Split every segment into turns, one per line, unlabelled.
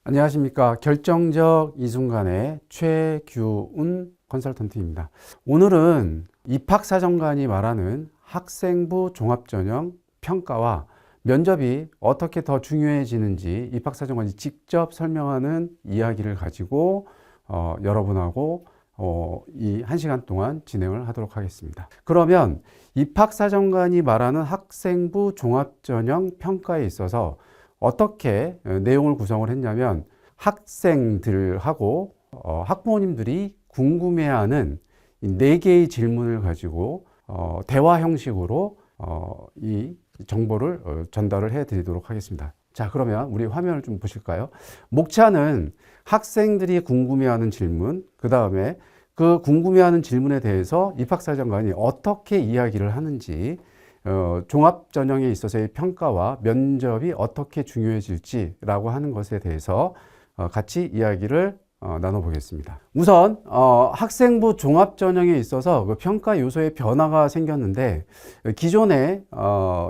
안녕하십니까. 결정적 이 순간의 최규운 컨설턴트입니다. 오늘은 입학사정관이 말하는 학생부 종합전형 평가와 면접이 어떻게 더 중요해지는지 입학사정관이 직접 설명하는 이야기를 가지고 여러분하고 이 1시간 동안 진행을 하도록 하겠습니다. 그러면 입학사정관이 말하는 학생부 종합전형 평가에 있어서 어떻게 내용을 구성을 했냐면 학생들하고 학부모님들이 궁금해하는 4개의 질문을 가지고 대화 형식으로 이 정보를 전달을 해 드리도록 하겠습니다. 자, 그러면 우리 화면을 좀 보실까요? 목차는 학생들이 궁금해하는 질문, 그 다음에 그 궁금해하는 질문에 대해서 입학사정관이 어떻게 이야기를 하는지, 종합전형에 있어서의 평가와 면접이 어떻게 중요해질지라고 하는 것에 대해서 같이 이야기를 나눠보겠습니다. 우선 학생부 종합전형에 있어서 그 평가 요소의 변화가 생겼는데, 기존에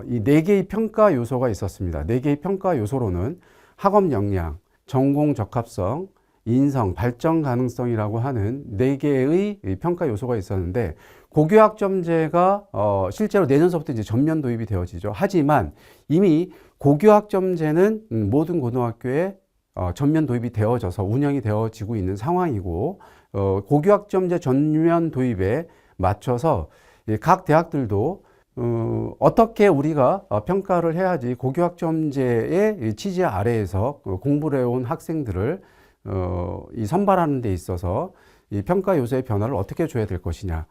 이 4개의 평가 요소가 있었습니다. 4개의 평가 요소로는 학업 역량, 전공 적합성, 인성, 발전 가능성이라고 하는 4개의 평가 요소가 있었는데, 고교학점제가 실제로 내년서부터 이제 전면 도입이 되어지죠. 하지만 이미 고교학점제는 모든 고등학교에 전면 도입이 되어져서 운영이 되어지고 있는 상황이고, 고교학점제 전면 도입에 맞춰서 각 대학들도 어떻게 우리가 평가를 해야지 고교학점제의 취지 아래에서 공부를 해온 학생들을 이 선발하는 데 있어서 이 평가 요소의 변화를 어떻게 줘야 될 것이냐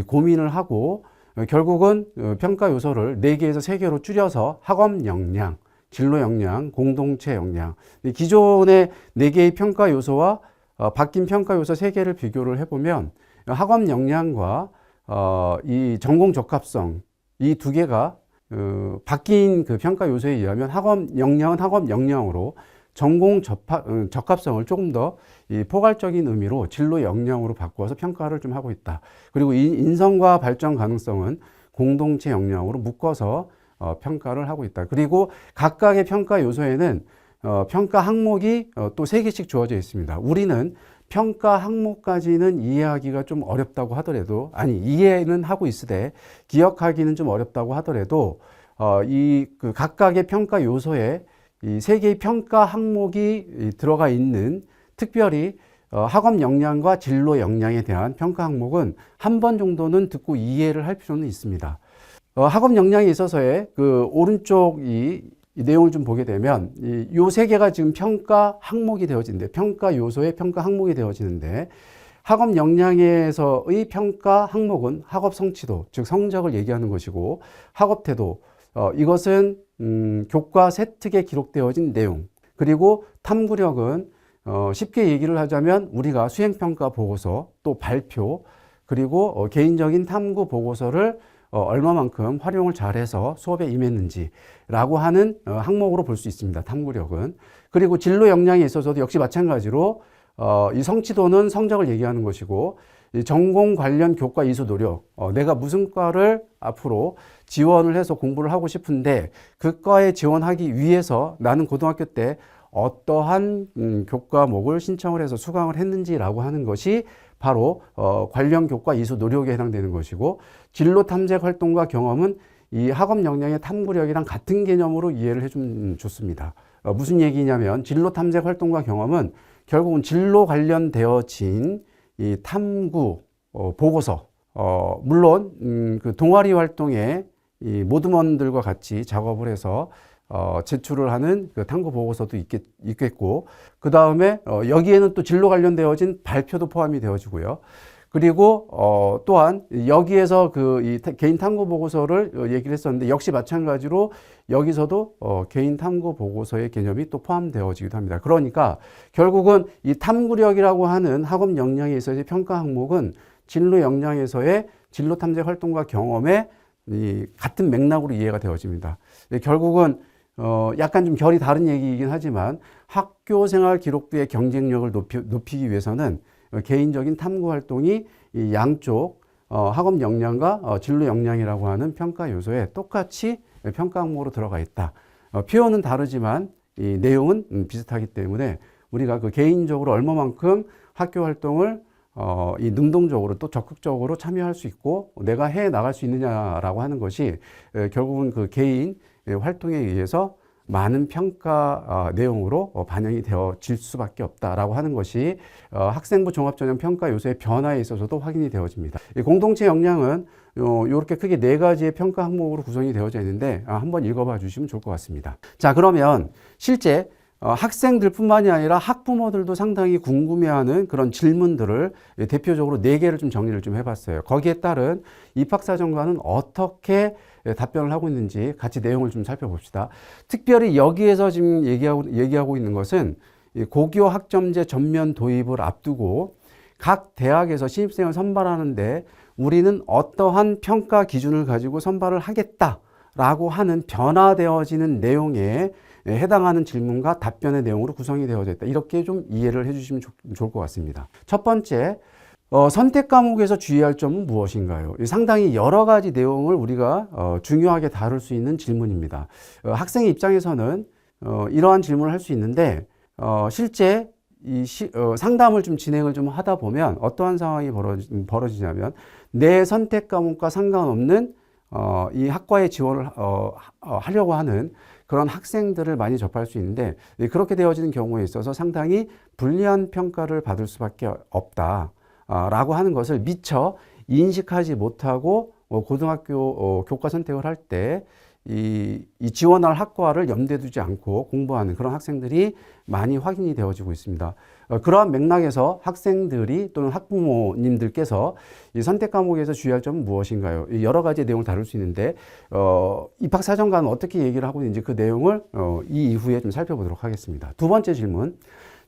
고민을 하고, 결국은 평가 요소를 4개에서 3개로 줄여서 학업 역량, 진로 역량, 공동체 역량, 기존의 4개의 평가 요소와 바뀐 평가 요소 3개를 비교를 해보면 학업 역량과 이 전공 적합성, 이 2개가 바뀐 그 평가 요소에 의하면 학업 역량은 학업 역량으로, 전공 적합성을 조금 더 이 포괄적인 의미로 진로 역량으로 바꾸어서 평가를 좀 하고 있다. 그리고 인성과 발전 가능성은 공동체 역량으로 묶어서 평가를 하고 있다. 그리고 각각의 평가 요소에는 평가 항목이 또 3개씩 주어져 있습니다. 우리는 평가 항목까지는 이해하기가 좀 어렵다고 하더라도, 이해는 하고 있으되 기억하기는 좀 어렵다고 하더라도 그 각각의 평가 요소에 이 3개의 평가 항목이 들어가 있는, 특별히 학업 역량과 진로 역량에 대한 평가 항목은 한 번 정도는 듣고 이해를 할 필요는 있습니다. 학업 역량에 있어서의 그 오른쪽 이 내용을 좀 보게 되면 요 3개가 지금 평가 항목이 되어지는데, 평가 요소의 평가 항목이 되어지는데, 학업 역량에서의 평가 항목은 학업 성취도, 즉 성적을 얘기하는 것이고, 학업 태도, 이것은 교과 세특에 기록되어진 내용, 그리고 탐구력은 쉽게 얘기를 하자면 우리가 수행평가 보고서, 또 발표, 그리고 개인적인 탐구 보고서를 얼마만큼 활용을 잘해서 수업에 임했는지 라고 하는 항목으로 볼 수 있습니다. 탐구력은. 그리고 진로 역량에 있어서도 역시 마찬가지로 이 성취도는 성적을 얘기하는 것이고, 이 전공 관련 교과 이수 노력, 내가 무슨 과를 앞으로 지원을 해서 공부를 하고 싶은데 그 과에 지원하기 위해서 나는 고등학교 때 어떠한 교과목을 신청을 해서 수강을 했는지라고 하는 것이 바로 관련 교과 이수 노력에 해당되는 것이고, 진로 탐색 활동과 경험은 이 학업 역량의 탐구력이랑 같은 개념으로 이해를 해주면 좋습니다. 무슨 얘기냐면, 진로 탐색 활동과 경험은 결국은 진로 관련되어진 이 탐구 보고서, 물론 그 동아리 활동에 이 모드먼들과 같이 작업을 해서 제출을 하는 그 탐구 보고서도 있겠고, 그 다음에 여기에는 또 진로 관련되어진 발표도 포함이 되어지고요. 그리고 또한 여기에서 그 이 개인 탐구 보고서를 얘기를 했었는데, 역시 마찬가지로 여기서도 개인 탐구 보고서의 개념이 또 포함되어지기도 합니다. 그러니까 결국은 이 탐구력이라고 하는 학업 역량에 있어서의 평가 항목은 진로 역량에서의 진로 탐색 활동과 경험의 이 같은 맥락으로 이해가 되어집니다. 결국은 약간 좀 결이 다른 얘기이긴 하지만, 학교 생활 기록부의 경쟁력을 높이기 위해서는 개인적인 탐구 활동이 이 양쪽 학업 역량과 진로 역량이라고 하는 평가 요소에 똑같이 평가 항목으로 들어가 있다. 표현은 다르지만 이 내용은 비슷하기 때문에 우리가 그 개인적으로 얼마만큼 학교 활동을 이 능동적으로 또 적극적으로 참여할 수 있고 내가 해 나갈 수 있느냐라고 하는 것이 결국은 그 개인 활동에 의해서 많은 평가 내용으로 반영이 되어질 수밖에 없다라고 하는 것이 학생부 종합전형 평가 요소의 변화에 있어서도 확인이 되어집니다. 이 공동체 역량은 이렇게 크게 4가지의 평가 항목으로 구성이 되어져 있는데 한번 읽어봐 주시면 좋을 것 같습니다. 자, 그러면 실제 학생들뿐만이 아니라 학부모들도 상당히 궁금해하는 그런 질문들을 대표적으로 4개를 좀 정리를 좀 해봤어요. 거기에 따른 입학사정관은 어떻게 답변을 하고 있는지 같이 내용을 좀 살펴봅시다. 특별히 여기에서 지금 얘기하고 있는 것은 고교 학점제 전면 도입을 앞두고 각 대학에서 신입생을 선발하는데 우리는 어떠한 평가 기준을 가지고 선발을 하겠다라고 하는 변화되어지는 내용에 해당하는 질문과 답변의 내용으로 구성이 되어져 있다. 이렇게 좀 이해를 해주시면 좋을 것 같습니다. 첫 번째, 선택 과목에서 주의할 점은 무엇인가요? 상당히 여러 가지 내용을 우리가 중요하게 다룰 수 있는 질문입니다. 학생의 입장에서는 이러한 질문을 할 수 있는데 실제 상담을 좀 진행을 좀 하다 보면 어떠한 상황이 벌어지냐면 내 선택 과목과 상관없는 이 학과에 지원을 하려고 하는 그런 학생들을 많이 접할 수 있는데 그렇게 되어지는 경우에 있어서 상당히 불리한 평가를 받을 수밖에 없다 라고 하는 것을 미처 인식하지 못하고 고등학교 교과 선택을 할 때 이 지원할 학과를 염두에 두지 않고 공부하는 그런 학생들이 많이 확인이 되어지고 있습니다. 그러한 맥락에서 학생들이 또는 학부모님들께서 이 선택 과목에서 주의할 점은 무엇인가요? 여러 가지 내용을 다룰 수 있는데 입학사정관은 어떻게 얘기를 하고 있는지 그 내용을 이 이후에 좀 살펴보도록 하겠습니다. 두 번째 질문,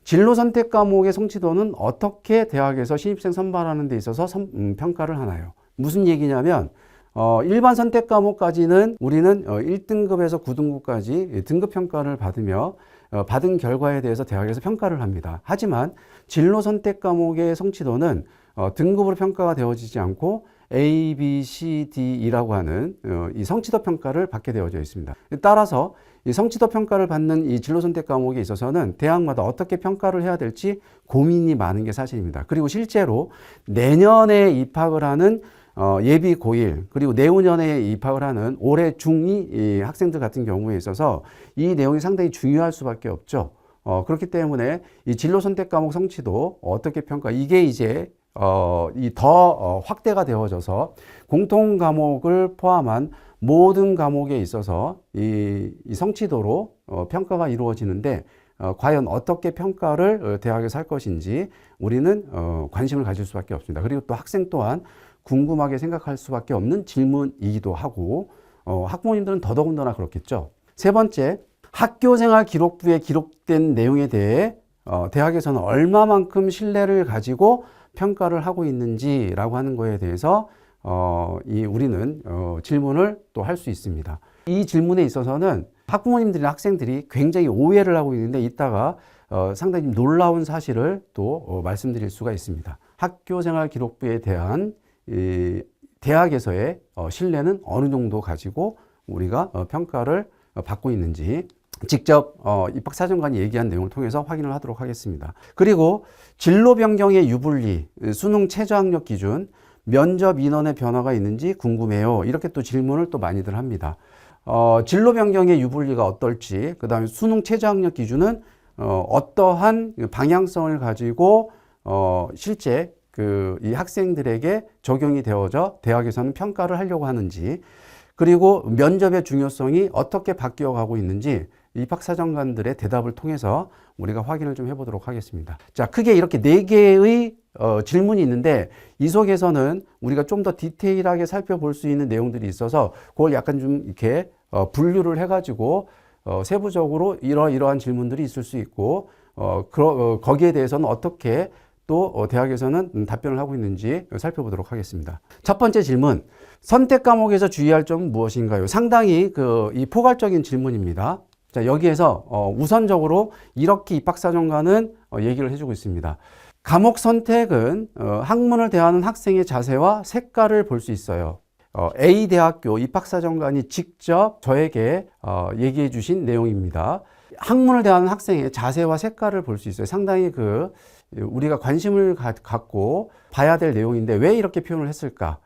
진로 선택 과목의 성취도는 어떻게 대학에서 신입생 선발하는 데 있어서 평가를 하나요? 무슨 얘기냐면 일반 선택 과목까지는 우리는 1등급에서 9등급까지 등급 평가를 받으며 받은 결과에 대해서 대학에서 평가를 합니다. 하지만 진로 선택 과목의 성취도는 등급으로 평가가 되어지지 않고 A, B, C, D라고 하는 이 성취도 평가를 받게 되어져 있습니다. 따라서 이 성취도 평가를 받는 이 진로 선택 과목에 있어서는 대학마다 어떻게 평가를 해야 될지 고민이 많은 게 사실입니다. 그리고 실제로 내년에 입학을 하는 예비 고1 그리고 내후년에 입학을 하는 올해 중2 학생들 같은 경우에 있어서 이 내용이 상당히 중요할 수밖에 없죠. 그렇기 때문에 이 진로 선택 과목 성취도 어떻게 평가 이게 이제 더 확대가 되어져서 공통 과목을 포함한 모든 과목에 있어서 이 성취도로 평가가 이루어지는데 과연 어떻게 평가를 대학에서 할 것인지 우리는 관심을 가질 수밖에 없습니다. 그리고 또 학생 또한 궁금하게 생각할 수밖에 없는 질문이기도 하고 학부모님들은 더더군다나 그렇겠죠. 세 번째, 학교생활 기록부에 기록된 내용에 대해 대학에서는 얼마만큼 신뢰를 가지고 평가를 하고 있는지라고 하는 거에 대해서 우리는 질문을 또 할 수 있습니다. 이 질문에 있어서는 학부모님들이나 학생들이 굉장히 오해를 하고 있는데 이따가 상당히 놀라운 사실을 또 말씀드릴 수가 있습니다. 학교생활 기록부에 대한 대학에서의 신뢰는 어느 정도 가지고 우리가 평가를 받고 있는지 직접 입학사정관이 얘기한 내용을 통해서 확인을 하도록 하겠습니다. 그리고 진로 변경의 유불리, 수능 최저학력 기준, 면접 인원의 변화가 있는지 궁금해요. 이렇게 또 질문을 또 많이들 합니다. 진로 변경의 유불리가 어떨지, 그 다음에 수능 최저학력 기준은 어떠한 방향성을 가지고 실제 이 학생들에게 적용이 되어져 대학에서는 평가를 하려고 하는지, 그리고 면접의 중요성이 어떻게 바뀌어가고 있는지 입학사정관들의 대답을 통해서 우리가 확인을 좀 해보도록 하겠습니다. 자, 크게 이렇게 4개의 질문이 있는데 이 속에서는 우리가 좀 더 디테일하게 살펴볼 수 있는 내용들이 있어서 그걸 약간 좀 이렇게 분류를 해가지고 세부적으로 이러한 질문들이 있을 수 있고 거기에 대해서는 어떻게 또 대학에서는 답변을 하고 있는지 살펴보도록 하겠습니다. 첫 번째 질문, 선택 과목에서 주의할 점은 무엇인가요? 상당히 이 포괄적인 질문입니다. 자, 여기에서 우선적으로 이렇게 입학사정관은 얘기를 해주고 있습니다. 과목 선택은 학문을 대하는 학생의 자세와 색깔을 볼 수 있어요. A대학교 입학사정관이 직접 저에게 얘기해 주신 내용입니다. 학문을 대하는 학생의 자세와 색깔을 볼 수 있어요. 상당히 우리가 관심을 갖고 봐야 될 내용인데 왜 이렇게 표현을 했을까?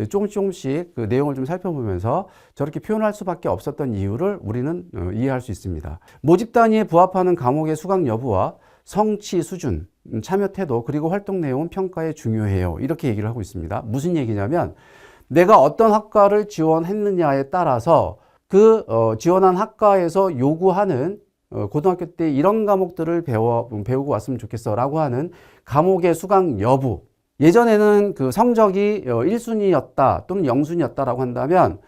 조금씩 그 내용을 좀 살펴보면서 저렇게 표현할 수밖에 없었던 이유를 우리는 이해할 수 있습니다. 모집 단위에 부합하는 과목의 수강 여부와 성취 수준, 참여 태도, 그리고 활동 내용은 평가에 중요해요. 이렇게 얘기를 하고 있습니다. 무슨 얘기냐면 내가 어떤 학과를 지원했느냐에 따라서 지원한 학과에서 요구하는 고등학교 때 이런 과목들을 배우고 왔으면 좋겠어 라고 하는 과목의 수강 여부. 예전에는 그 성적이 1순위였다 또는 0순위였다라고 한다면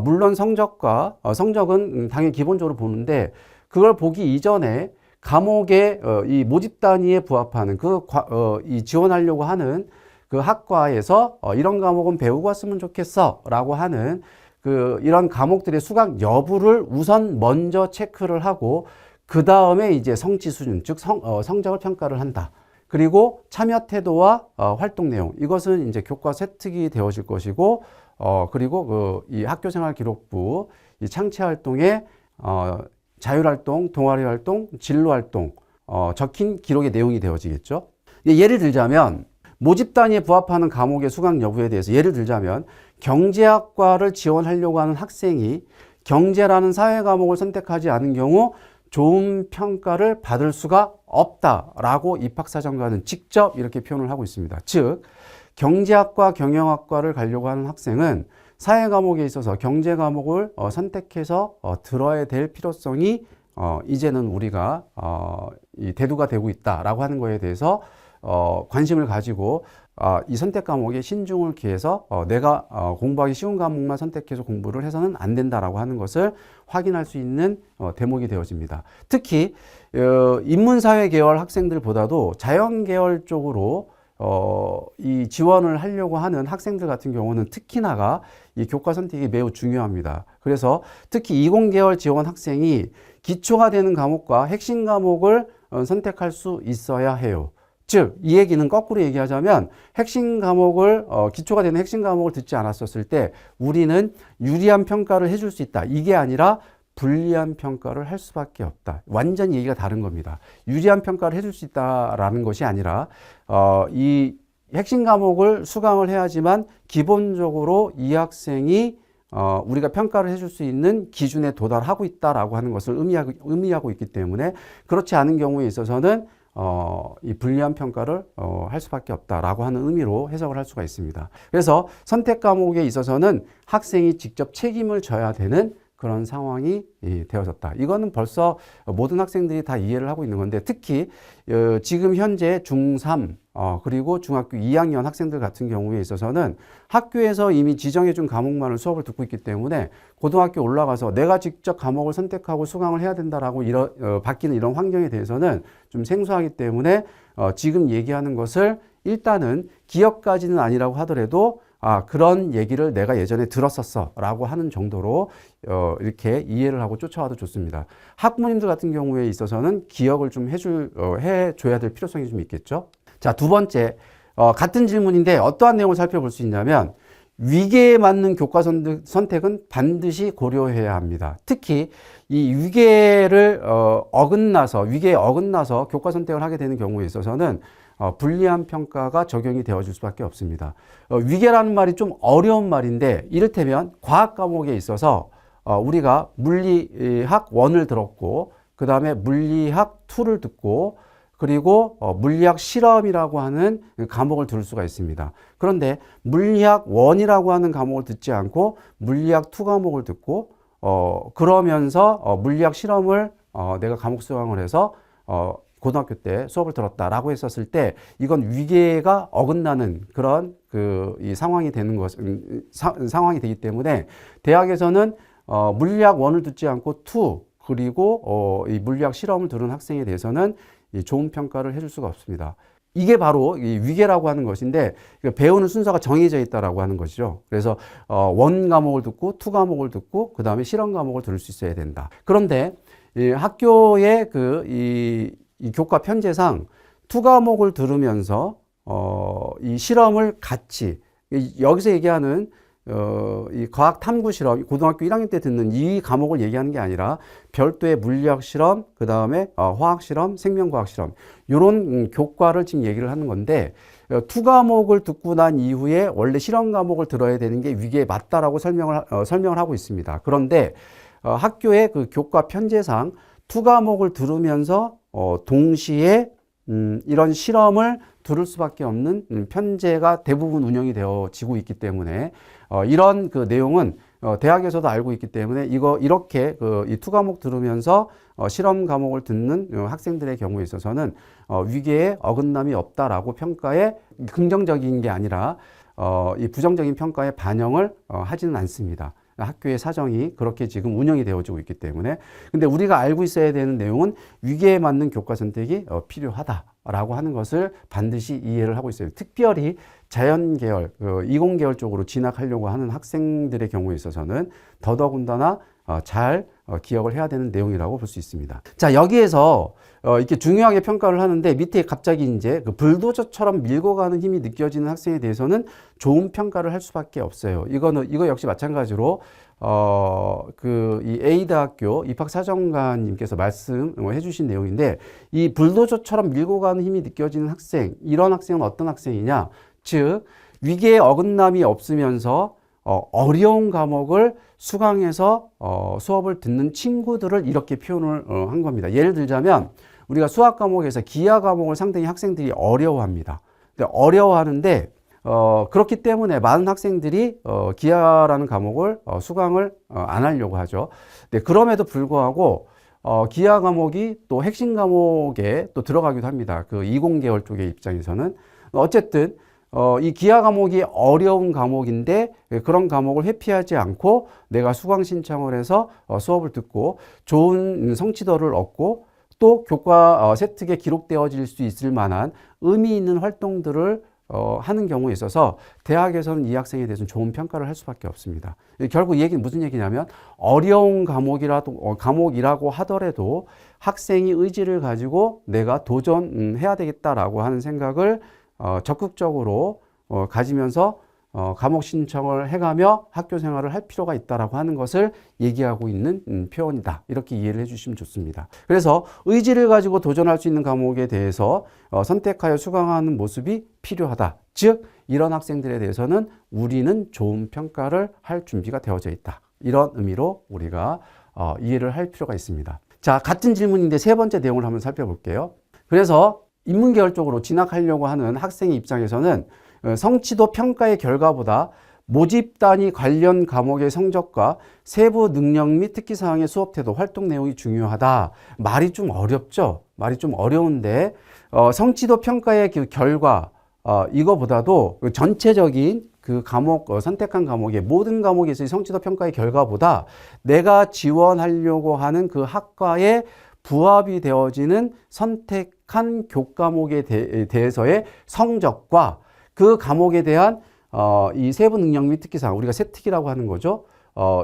물론 성적은 당연히 기본적으로 보는데 그걸 보기 이전에 과목의 이 모집 단위에 부합하는 이 지원하려고 하는 그 학과에서 이런 과목은 배우고 왔으면 좋겠어 라고 하는 이런 과목들의 수강 여부를 우선 먼저 체크를 하고 그 다음에 이제 성취 수준, 즉 성적을 평가를 한다. 그리고 참여 태도와 활동 내용, 이것은 이제 교과 세특이 되어질 것이고, 그리고 이 학교생활 기록부, 이 창체 활동에 자율활동, 동아리활동, 진로활동 적힌 기록의 내용이 되어지겠죠. 예를 들자면 모집 단위에 부합하는 과목의 수강 여부에 대해서 예를 들자면 경제학과를 지원하려고 하는 학생이 경제라는 사회 과목을 선택하지 않은 경우 좋은 평가를 받을 수가 없다라고 입학사정관은 직접 이렇게 표현을 하고 있습니다. 즉 경제학과 경영학과를 가려고 하는 학생은 사회 과목에 있어서 경제 과목을 선택해서 들어야 될 필요성이 이제는 우리가 이 대두가 되고 있다라고 하는 거에 대해서 관심을 가지고 이 선택 과목에 신중을 기해서 내가 공부하기 쉬운 과목만 선택해서 공부를 해서는 안 된다라고 하는 것을 확인할 수 있는 대목이 되어집니다. 특히 인문사회 계열 학생들보다도 자연 계열 쪽으로 이 지원을 하려고 하는 학생들 같은 경우는 특히나가 이 교과 선택이 매우 중요합니다. 그래서 특히 이공계열 지원 학생이 기초가 되는 과목과 핵심 과목을 선택할 수 있어야 해요. 즉, 이 얘기는 거꾸로 얘기하자면 기초가 되는 핵심 과목을 듣지 않았었을 때 우리는 유리한 평가를 해줄 수 있다. 이게 아니라 불리한 평가를 할 수밖에 없다. 완전히 얘기가 다른 겁니다. 유리한 평가를 해줄 수 있다라는 것이 아니라 이 핵심 과목을 수강을 해야지만 기본적으로 이 학생이 우리가 평가를 해줄 수 있는 기준에 도달하고 있다라고 하는 것을 의미하고 있기 때문에 그렇지 않은 경우에 있어서는 이 불리한 평가를 할 수밖에 없다라고 하는 의미로 해석을 할 수가 있습니다. 그래서 선택 과목에 있어서는 학생이 직접 책임을 져야 되는 그런 상황이 되어졌다. 이거는 벌써 모든 학생들이 다 이해를 하고 있는 건데 특히 지금 현재 중3 그리고 중학교 2학년 학생들 같은 경우에 있어서는 학교에서 이미 지정해 준 과목만을 수업을 듣고 있기 때문에 고등학교 올라가서 내가 직접 과목을 선택하고 수강을 해야 된다라고 바뀌는 이런 환경에 대해서는 좀 생소하기 때문에 지금 얘기하는 것을 일단은 기억까지는 아니라고 하더라도 그런 얘기를 내가 예전에 들었었어 라고 하는 정도로 이렇게 이해를 하고 쫓아와도 좋습니다. 학부모님들 같은 경우에 있어서는 기억을 좀 해줘야 될 필요성이 좀 있겠죠. 자, 두 번째, 같은 질문인데 어떠한 내용을 살펴볼 수 있냐면 위계에 맞는 교과 선택은 반드시 고려해야 합니다. 특히 이 위계에 어긋나서 교과 선택을 하게 되는 경우에 있어서는 불리한 평가가 적용이 되어질 수밖에 없습니다. 위계라는 말이 좀 어려운 말인데 이를테면 과학 과목에 있어서 우리가 물리학 1을 들었고 그 다음에 물리학 2를 듣고 그리고 물리학 실험이라고 하는 과목을 들을 수가 있습니다. 그런데 물리학 1이라고 하는 과목을 듣지 않고 물리학 2 과목을 듣고 그러면서 물리학 실험을 내가 과목 수강을 해서 고등학교 때 수업을 들었다라고 했었을 때 이건 위계가 어긋나는 그런 이 상황이 상황이 되기 때문에 대학에서는 물리학 1을 듣지 않고 2 그리고 이 물리학 실험을 들은 학생에 대해서는 좋은 평가를 해줄 수가 없습니다. 이게 바로 이 위계라고 하는 것인데 배우는 순서가 정해져 있다라고 하는 것이죠. 그래서 1 과목을 듣고 2 과목을 듣고 그 다음에 실험 과목을 들을 수 있어야 된다. 그런데 이 학교의 이 교과 편제상 2 과목을 들으면서 이 실험을 같이 여기서 얘기하는 이 과학 탐구 실험, 고등학교 1학년 때 듣는 이 과목을 얘기하는 게 아니라 별도의 물리학 실험, 그 다음에 화학 실험, 생명과학 실험, 이런 교과를 지금 얘기를 하는 건데, 투 과목을 듣고 난 이후에 원래 실험 과목을 들어야 되는 게 위계에 맞다라고 설명을 하고 있습니다. 그런데 학교의 그 교과 편제상 투 과목을 들으면서 동시에 이런 실험을 들을 수밖에 없는 편제가 대부분 운영이 되어지고 있기 때문에 이런 그 내용은 대학에서도 알고 있기 때문에 이렇게 이 투 과목 들으면서 실험 과목을 듣는 학생들의 경우에 있어서는 위계에 어긋남이 없다라고 평가에 긍정적인 게 아니라 이 부정적인 평가에 반영을 하지는 않습니다. 학교의 사정이 그렇게 지금 운영이 되어지고 있기 때문에. 근데 우리가 알고 있어야 되는 내용은 위계에 맞는 교과 선택이 필요하다라고 하는 것을 반드시 이해를 하고 있어요. 특별히 자연계열, 이공계열 쪽으로 진학하려고 하는 학생들의 경우에 있어서는 더더군다나 잘 기억을 해야 되는 내용이라고 볼 수 있습니다. 자, 여기에서 이렇게 중요하게 평가를 하는데 밑에 갑자기 이제 그 불도저처럼 밀고 가는 힘이 느껴지는 학생에 대해서는 좋은 평가를 할 수밖에 없어요. 이거 역시 마찬가지로 이 A대학교 입학사정관님께서 말씀해 주신 내용인데, 이 불도저처럼 밀고 가는 힘이 느껴지는 학생, 이런 학생은 어떤 학생이냐? 즉, 위계에 어긋남이 없으면서 어려운 과목을 수강해서 수업을 듣는 친구들을 이렇게 표현을 한 겁니다. 예를 들자면 우리가 수학 과목에서 기하 과목을 상당히 학생들이 어려워합니다. 근데 어려워하는데 그렇기 때문에 많은 학생들이 기하라는 과목을 수강을 안 하려고 하죠. 근데 그럼에도 불구하고 기하 과목이 또 핵심 과목에 또 들어가기도 합니다. 그 이공계열 쪽의 입장에서는. 어쨌든 이 기하 과목이 어려운 과목인데 그런 과목을 회피하지 않고 내가 수강 신청을 해서 수업을 듣고 좋은 성취도를 얻고 또 교과 세특에 기록되어질 수 있을 만한 의미 있는 활동들을 하는 경우에 있어서 대학에서는 이 학생에 대해서는 좋은 평가를 할 수밖에 없습니다. 결국 이 얘기는 무슨 얘기냐면 어려운 과목이라고 하더라도 학생이 의지를 가지고 내가 도전해야 되겠다라고 하는 생각을 적극적으로 가지면서 과목 신청을 해가며 학교 생활을 할 필요가 있다라고 하는 것을 얘기하고 있는 표현이다. 이렇게 이해를 해주시면 좋습니다. 그래서 의지를 가지고 도전할 수 있는 과목에 대해서 선택하여 수강하는 모습이 필요하다. 즉 이런 학생들에 대해서는 우리는 좋은 평가를 할 준비가 되어져 있다. 이런 의미로 우리가 이해를 할 필요가 있습니다. 자, 같은 질문인데 세 번째 내용을 한번 살펴볼게요. 그래서 인문계열 쪽으로 진학하려고 하는 학생의 입장에서는 성취도 평가의 결과보다 모집 단위 관련 과목의 성적과 세부 능력 및 특기사항의 수업 태도, 활동 내용이 중요하다. 말이 좀 어렵죠? 말이 좀 어려운데 성취도 평가의 그 결과 이거보다도 전체적인 그 과목 선택한 과목의 모든 과목에서의 성취도 평가의 결과보다 내가 지원하려고 하는 그 학과에 부합이 되어지는 선택한 교과목에 대해서의 성적과 그 과목에 대한 이 세부 능력 및 특기사항, 우리가 세특이라고 하는 거죠.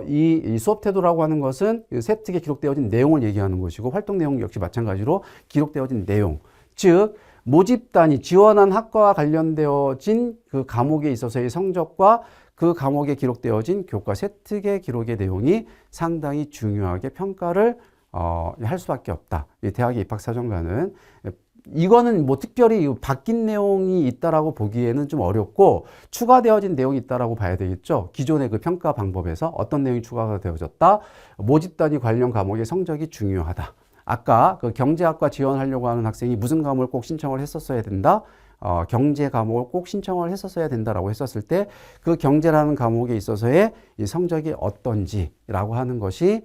이 수업 태도라고 하는 것은 세특에 기록되어진 내용을 얘기하는 것이고 활동 내용 역시 마찬가지로 기록되어진 내용. 즉 모집 단위 지원한 학과와 관련되어진 그 과목에 있어서의 성적과 그 과목에 기록되어진 교과 세특의 기록의 내용이 상당히 중요하게 평가를 할 수밖에 없다. 이 대학의 입학사정관은 이거는 뭐 특별히 바뀐 내용이 있다라고 보기에는 좀 어렵고 추가되어진 내용이 있다라고 봐야 되겠죠. 기존의 그 평가 방법에서 어떤 내용이 추가가 되어졌다. 모집 단위 관련 과목의 성적이 중요하다. 아까 그 경제학과 지원하려고 하는 학생이 무슨 과목을 꼭 신청을 했었어야 된다. 경제 과목을 꼭 신청을 했었어야 된다라고 했었을 때 그 경제라는 과목에 있어서의 이 성적이 어떤지라고 하는 것이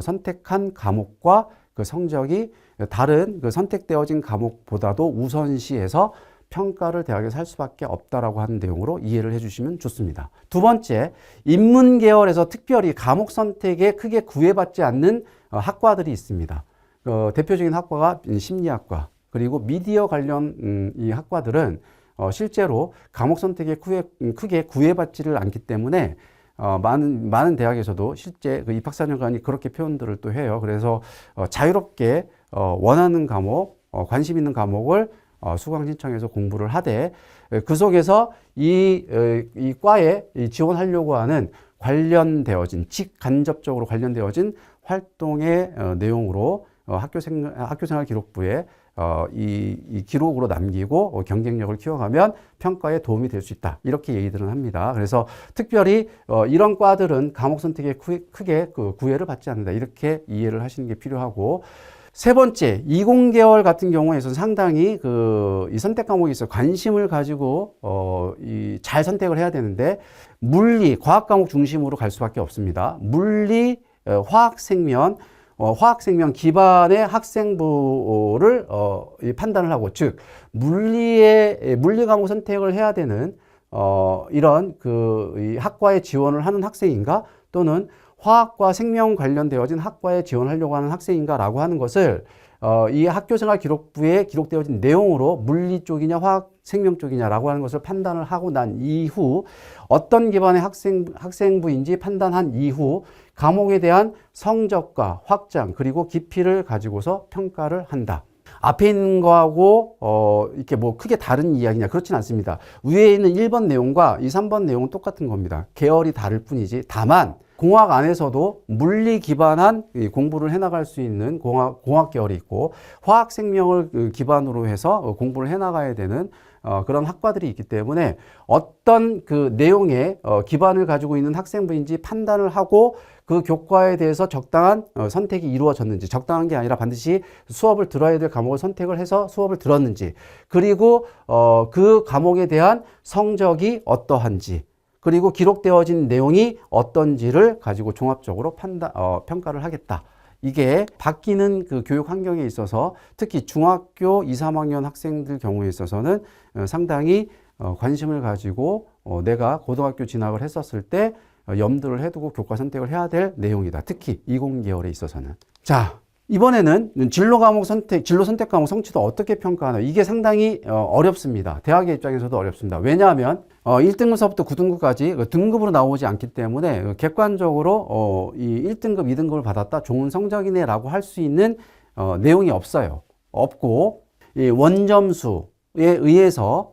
선택한 과목과 그 성적이 다른 그 선택되어진 과목보다도 우선시해서 평가를 대학에서 할 수밖에 없다라고 하는 내용으로 이해를 해주시면 좋습니다. 두 번째, 인문계열에서 특별히 과목 선택에 크게 구애받지 않는 학과들이 있습니다. 대표적인 학과가 심리학과 그리고 미디어 관련 이 학과들은 실제로 과목 선택에 크게 구애받지를 않기 때문에 많은 대학에서도 실제 그 입학사정관이 그렇게 표현들을 또 해요. 그래서 자유롭게 원하는 과목, 관심 있는 과목을 수강 신청해서 공부를 하되 그 속에서 이 과에 지원하려고 하는 관련되어진 직간접적으로 관련되어진 활동의 내용으로 학교생활 기록부에 이 기록으로 남기고 경쟁력을 키워가면 평가에 도움이 될 수 있다. 이렇게 얘기들은 합니다. 그래서 특별히 이런 과들은 과목 선택에 크게 구애를 받지 않는다. 이렇게 이해를 하시는 게 필요하고, 세 번째, 이공계열 같은 경우에는 상당히 이 선택 과목에 있어 관심을 가지고 잘 선택을 해야 되는데, 물리, 과학 과목 중심으로 갈 수밖에 없습니다. 물리, 화학생명 기반의 학생부를 판단을 하고, 즉 물리 과목 선택을 해야 되는 이런 이 학과에 지원을 하는 학생인가, 또는 화학과 생명 관련되어진 학과에 지원하려고 하는 학생인가라고 하는 것을 이 학교생활 기록부에 기록되어진 내용으로 물리 쪽이냐 화학 생명 쪽이냐라고 하는 것을 판단을 하고 난 이후, 어떤 기반의 학생부인지 판단한 이후 과목에 대한 성적과 확장 그리고 깊이를 가지고서 평가를 한다. 앞에 있는 거하고 이렇게 뭐 크게 다른 이야기냐, 그렇진 않습니다. 위에 있는 1번 내용과 이 3번 내용은 똑같은 겁니다. 계열이 다를 뿐이지. 다만 공학 안에서도 물리 기반한 공부를 해나갈 수 있는 공학 계열이 있고, 화학 생명을 기반으로 해서 공부를 해나가야 되는 그런 학과들이 있기 때문에 어떤 그 내용에 기반을 가지고 있는 학생부인지 판단을 하고, 그 교과에 대해서 적당한 선택이 이루어졌는지, 적당한 게 아니라 반드시 수업을 들어야 될 과목을 선택을 해서 수업을 들었는지, 그리고 그 과목에 대한 성적이 어떠한지, 그리고 기록되어진 내용이 어떤지를 가지고 종합적으로 평가를 하겠다. 이게 바뀌는 그 교육 환경에 있어서 특히 중학교 2, 3학년 학생들 경우에 있어서는 상당히 관심을 가지고 내가 고등학교 진학을 했었을 때 염두를 해두고 교과 선택을 해야 될 내용이다. 특히 이공계열에 있어서는. 자, 이번에는 진로 선택 과목 성취도 어떻게 평가하나, 이게 상당히 어렵습니다. 대학의 입장에서도 어렵습니다. 왜냐하면 1등급서부터 9등급까지 등급으로 나오지 않기 때문에 객관적으로 이 1등급, 2등급을 받았다, 좋은 성적이네 라고 할 수 있는 내용이 없고, 이 원점수에 의해서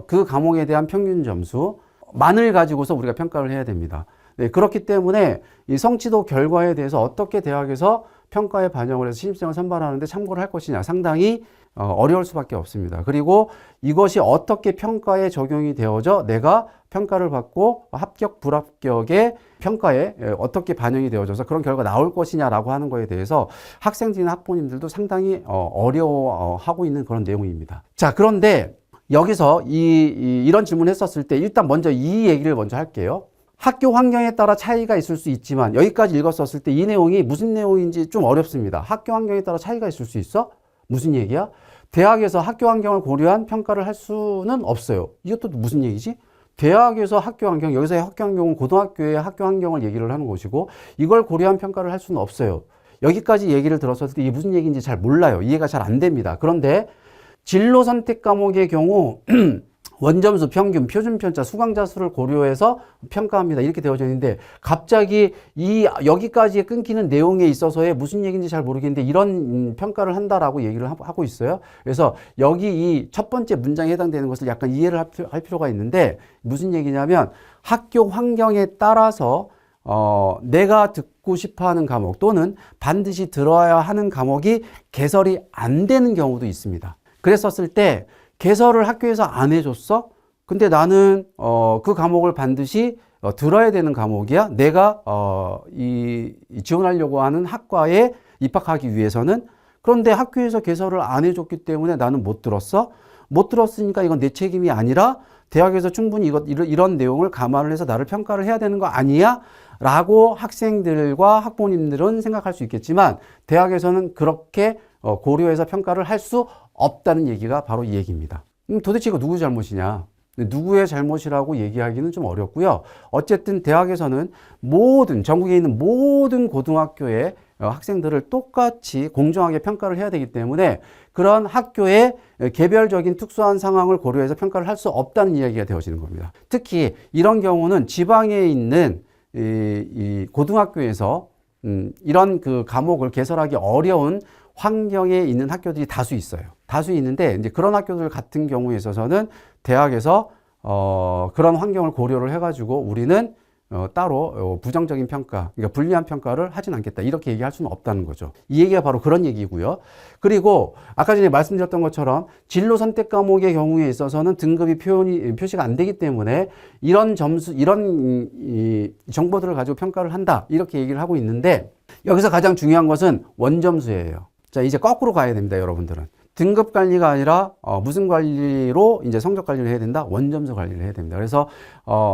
그 과목에 대한 평균 점수만을 가지고서 우리가 평가를 해야 됩니다. 네, 그렇기 때문에 이 성취도 결과에 대해서 어떻게 대학에서 평가에 반영을 해서 신입생을 선발하는데 참고를 할 것이냐, 상당히 어려울 수밖에 없습니다. 그리고 이것이 어떻게 평가에 적용이 되어져 내가 평가를 받고 합격, 불합격의 평가에 어떻게 반영이 되어져서 그런 결과가 나올 것이냐라고 하는 거에 대해서 학생들이나 학부모님들도 상당히 어려워하고 있는 그런 내용입니다. 자, 그런데 여기서 이런 질문을 했었을 때 일단 먼저 이 얘기를 먼저 할게요. 학교 환경에 따라 차이가 있을 수 있지만, 여기까지 읽었었을 때 이 내용이 무슨 내용인지 좀 어렵습니다. 학교 환경에 따라 차이가 있을 수 있어? 무슨 얘기야? 대학에서 학교 환경을 고려한 평가를 할 수는 없어요. 이것도 무슨 얘기지? 대학에서 학교 환경, 여기서의 학교 환경은 고등학교의 학교 환경을 얘기를 하는 것이고, 이걸 고려한 평가를 할 수는 없어요. 여기까지 얘기를 들었을 때 이게 무슨 얘기인지 잘 몰라요. 이해가 잘 안 됩니다. 그런데 진로 선택 과목의 경우 원점수, 평균, 표준 편차, 수강자 수를 고려해서 평가합니다. 이렇게 되어져 있는데 갑자기 여기까지 끊기는 내용에 있어서의 무슨 얘기인지 잘 모르겠는데 이런 평가를 한다라고 얘기를 하고 있어요. 그래서 여기 이 첫 번째 문장에 해당되는 것을 약간 이해를 할 필요가 있는데, 무슨 얘기냐면 학교 환경에 따라서 내가 듣고 싶어 하는 과목 또는 반드시 들어야 하는 과목이 개설이 안 되는 경우도 있습니다. 그랬었을 때 개설을 학교에서 안 해줬어? 근데 나는 그 과목을 반드시 들어야 되는 과목이야. 내가 지원하려고 하는 학과에 입학하기 위해서는. 그런데 학교에서 개설을 안 해줬기 때문에 나는 못 들었어? 못 들었으니까 이건 내 책임이 아니라 대학에서 충분히 이런 내용을 감안을 해서 나를 평가를 해야 되는 거 아니야? 라고 학생들과 학부모님들은 생각할 수 있겠지만, 대학에서는 그렇게 고려해서 평가를 할 수 없다는 얘기가 바로 이 얘기입니다. 도대체 이거 누구 잘못이냐? 누구의 잘못이라고 얘기하기는 좀 어렵고요. 어쨌든 대학에서는 전국에 있는 모든 고등학교의 학생들을 똑같이 공정하게 평가를 해야 되기 때문에 그런 학교의 개별적인 특수한 상황을 고려해서 평가를 할 수 없다는 이야기가 되어지는 겁니다. 특히 이런 경우는 지방에 있는 이 고등학교에서 이런 그 과목을 개설하기 어려운 환경에 있는 학교들이 다수 있어요. 다수 있는데 이제 그런 학교들 같은 경우에 있어서는 대학에서 그런 환경을 고려를 해가지고 우리는 따로 부정적인 평가, 그러니까 불리한 평가를 하진 않겠다. 이렇게 얘기할 수는 없다는 거죠. 이 얘기가 바로 그런 얘기고요. 그리고 아까 전에 말씀드렸던 것처럼 진로 선택 과목의 경우에 있어서는 등급이 표시가 안 되기 때문에 이런 점수, 이런 정보들을 가지고 평가를 한다. 이렇게 얘기를 하고 있는데 여기서 가장 중요한 것은 원점수예요. 자, 이제 거꾸로 가야 됩니다, 여러분들은. 등급 관리가 아니라 무슨 관리로 이제 성적 관리를 해야 된다? 원점수 관리를 해야 됩니다. 그래서